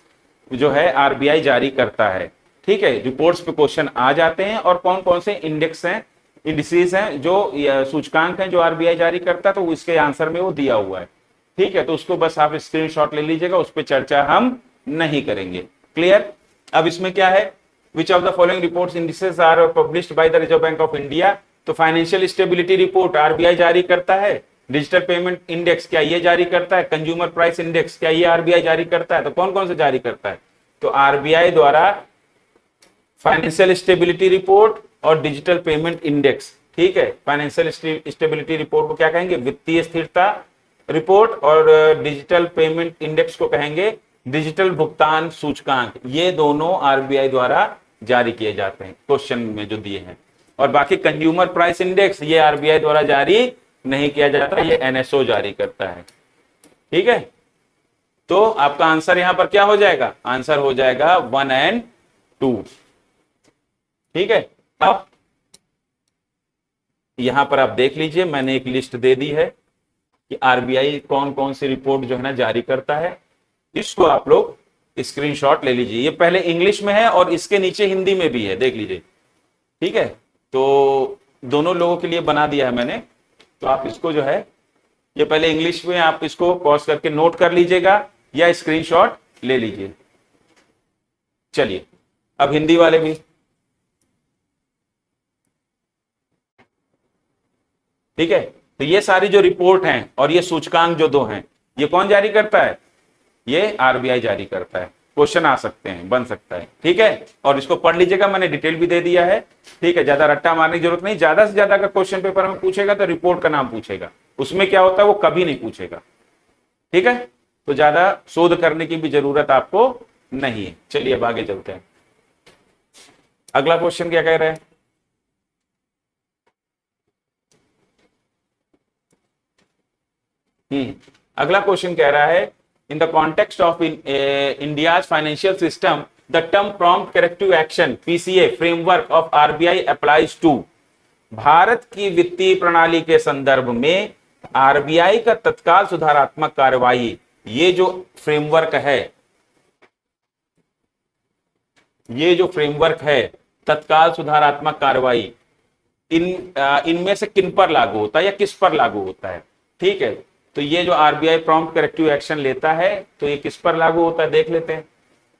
जो है आरबीआई जारी करता है। ठीक है, रिपोर्ट्स पे क्वेश्चन आ जाते हैं और कौन कौन से इंडेक्स हैं, इंडिसेस हैं, जो सूचकांक हैं जो आरबीआई जारी करता है, तो इसके आंसर में वो दिया हुआ है। ठीक है, तो उसको बस आप स्क्रीनशॉट ले लीजिएगा, उस पर चर्चा हम नहीं करेंगे। क्लियर? अब इसमें क्या है, which of the following reports indices are published by the Reserve Bank of India. तो फाइनेंशियल स्टेबिलिटी रिपोर्ट आरबीआई जारी करता है। डिजिटल पेमेंट इंडेक्स क्या ये जारी करता है? कंज्यूमर प्राइस इंडेक्स क्या ये आरबीआई जारी करता है? तो कौन कौन से जारी करता है? तो आरबीआई द्वारा फाइनेंशियल स्टेबिलिटी रिपोर्ट और डिजिटल पेमेंट इंडेक्स। ठीक है, फाइनेंशियल स्टेबिलिटी रिपोर्ट को क्या कहेंगे? वित्तीय स्थिरता रिपोर्ट, और डिजिटल पेमेंट इंडेक्स को कहेंगे डिजिटल भुगतान सूचकांक। ये दोनों आरबीआई द्वारा जारी किए जाते हैं क्वेश्चन में जो दिए हैं। और बाकी कंज्यूमर प्राइस इंडेक्स ये आरबीआई द्वारा जारी नहीं किया जाता, ये एनएसओ जारी करता है। ठीक है, तो आपका आंसर यहां पर क्या हो जाएगा? आंसर हो जाएगा 1 और 2। ठीक है, अब यहां पर आप देख लीजिए, मैंने एक लिस्ट दे दी है कि आरबीआई कौन कौन सी रिपोर्ट जो है ना जारी करता है। इसको आप लोग स्क्रीनशॉट ले लीजिए। ये पहले इंग्लिश में है और इसके नीचे हिंदी में भी है, देख लीजिए। ठीक है, तो दोनों लोगों के लिए बना दिया है मैंने, तो आप इसको जो है ये पहले इंग्लिश में आप इसको पॉज करके नोट कर लीजिएगा या स्क्रीनशॉट ले लीजिए। चलिए, अब हिंदी वाले भी। ठीक है, तो ये सारी जो रिपोर्ट हैं और ये सूचकांक जो दो हैं, ये कौन जारी करता है? ये आरबीआई जारी करता है। क्वेश्चन आ सकते हैं, बन सकता है। ठीक है, और इसको पढ़ लीजिएगा, मैंने डिटेल भी दे दिया है। ठीक है, ज्यादा रट्टा मारने की जरूरत नहीं। ज्यादा से ज्यादा अगर क्वेश्चन पेपर में पूछेगा तो रिपोर्ट का नाम पूछेगा, उसमें क्या होता है वो कभी नहीं पूछेगा। ठीक है, तो ज्यादा शोध करने की भी जरूरत आपको नहीं है। चलिए अब आगे चलते हैं। अगला क्वेश्चन क्या कह रहा है? अगला क्वेश्चन कह रहा है, in the context of India's financial system the term prompt corrective action PCA framework of RBI applies to. Bharat की वित्तीय प्रणाली के संदर्भ में आरबीआई का तत्काल सुधारात्मक कार्रवाई, ये जो फ्रेमवर्क है, ये जो फ्रेमवर्क है तत्काल सुधारात्मक कार्रवाई, इनमें से किन पर लागू होता है या किस पर लागू होता है? ठीक है, तो ये जो आरबीआई प्रॉम्प्ट करेक्टिव एक्शन लेता है तो ये किस पर लागू होता है देख लेते हैं।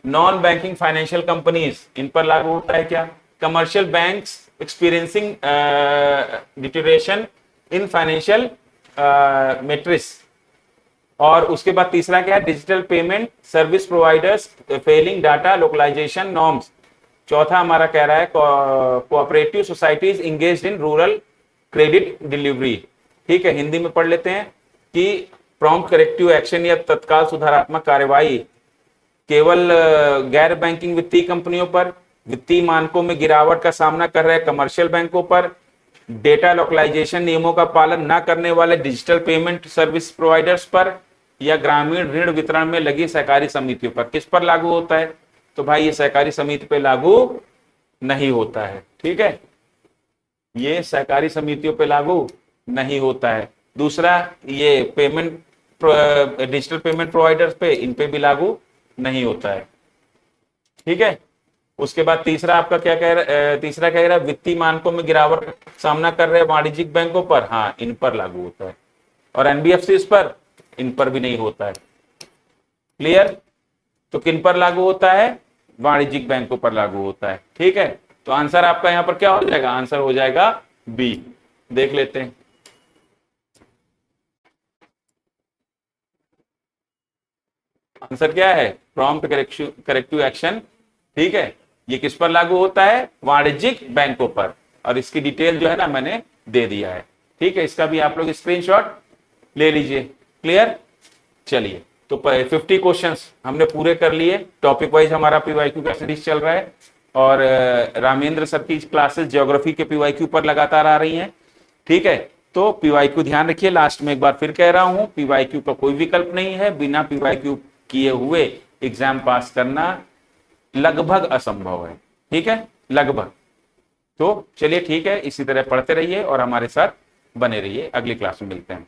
नॉन बैंकिंग फाइनेंशियल कंपनीज, इन पर लागू होता है क्या? Commercial banks experiencing deterioration in financial metrics, और उसके बाद तीसरा क्या है? Digital payment service providers failing data localisation norms. चौथा हमारा कह रहा है cooperative societies engaged in rural credit delivery. ठीक है, हिंदी में पढ़ लेते हैं कि प्रॉम्प्ट करेक्टिव एक्शन या तत्काल सुधारात्मक कार्यवाही केवल गैर बैंकिंग वित्तीय कंपनियों पर, वित्तीय मानकों में गिरावट का सामना कर रहे कमर्शियल बैंकों पर, डेटा लोकलाइजेशन नियमों का पालन न करने वाले डिजिटल पेमेंट सर्विस प्रोवाइडर्स पर, या ग्रामीण ऋण वितरण में लगी सहकारी समितियों पर। किस पर लागू होता है? तो भाई ये सहकारी समिति पे लागू नहीं होता है। ठीक है, ये सहकारी समितियों पे लागू नहीं होता है। दूसरा, ये पेमेंट डिजिटल पेमेंट प्रोवाइडर्स पे, इन पे भी लागू नहीं होता है। ठीक है, उसके बाद तीसरा आपका क्या कह रहा तीसरा कह रहा है वित्तीय मानकों में गिरावट का सामना कर रहे वाणिज्यिक बैंकों पर, हाँ इन पर लागू होता है, और एनबीएफसी पर, इन पर भी नहीं होता है। क्लियर? तो किन पर लागू होता है? वाणिज्यिक बैंकों पर लागू होता है। ठीक है, तो आंसर आपका यहां पर क्या हो जाएगा? आंसर हो जाएगा बी। देख लेते हैं। आंसर क्या है? Prompt corrective action. ठीक है, ये किस पर लागू होता है? वाणिज्यिक बैंकों पर, और इसकी डिटेल जो है ना मैंने दे दिया है। ठीक है, इसका भी आप लोग स्क्रीनशॉट ले लीजिए। क्लियर? चलिए, तो 50 क्वेश्चंस हमने पूरे कर लिए। टॉपिक वाइज हमारा पीवाईक्यू का सीरीज चल रहा है, और रामेंद्र सर की क्लासेस ज्योग्राफी के पीवाईक्यू पर लगातार आ रही हैं। ठीक है, तो पीवाईक्यू ध्यान रखिए। लास्ट में एक बार फिर कह रहा हूं, पीवाईक्यू का कोई विकल्प नहीं है। बिना पीवाईक्यू किए हुए एग्जाम पास करना लगभग असंभव है। ठीक है, लगभग। तो चलिए ठीक है, इसी तरह पढ़ते रहिए और हमारे साथ बने रहिए। अगली क्लास में मिलते हैं।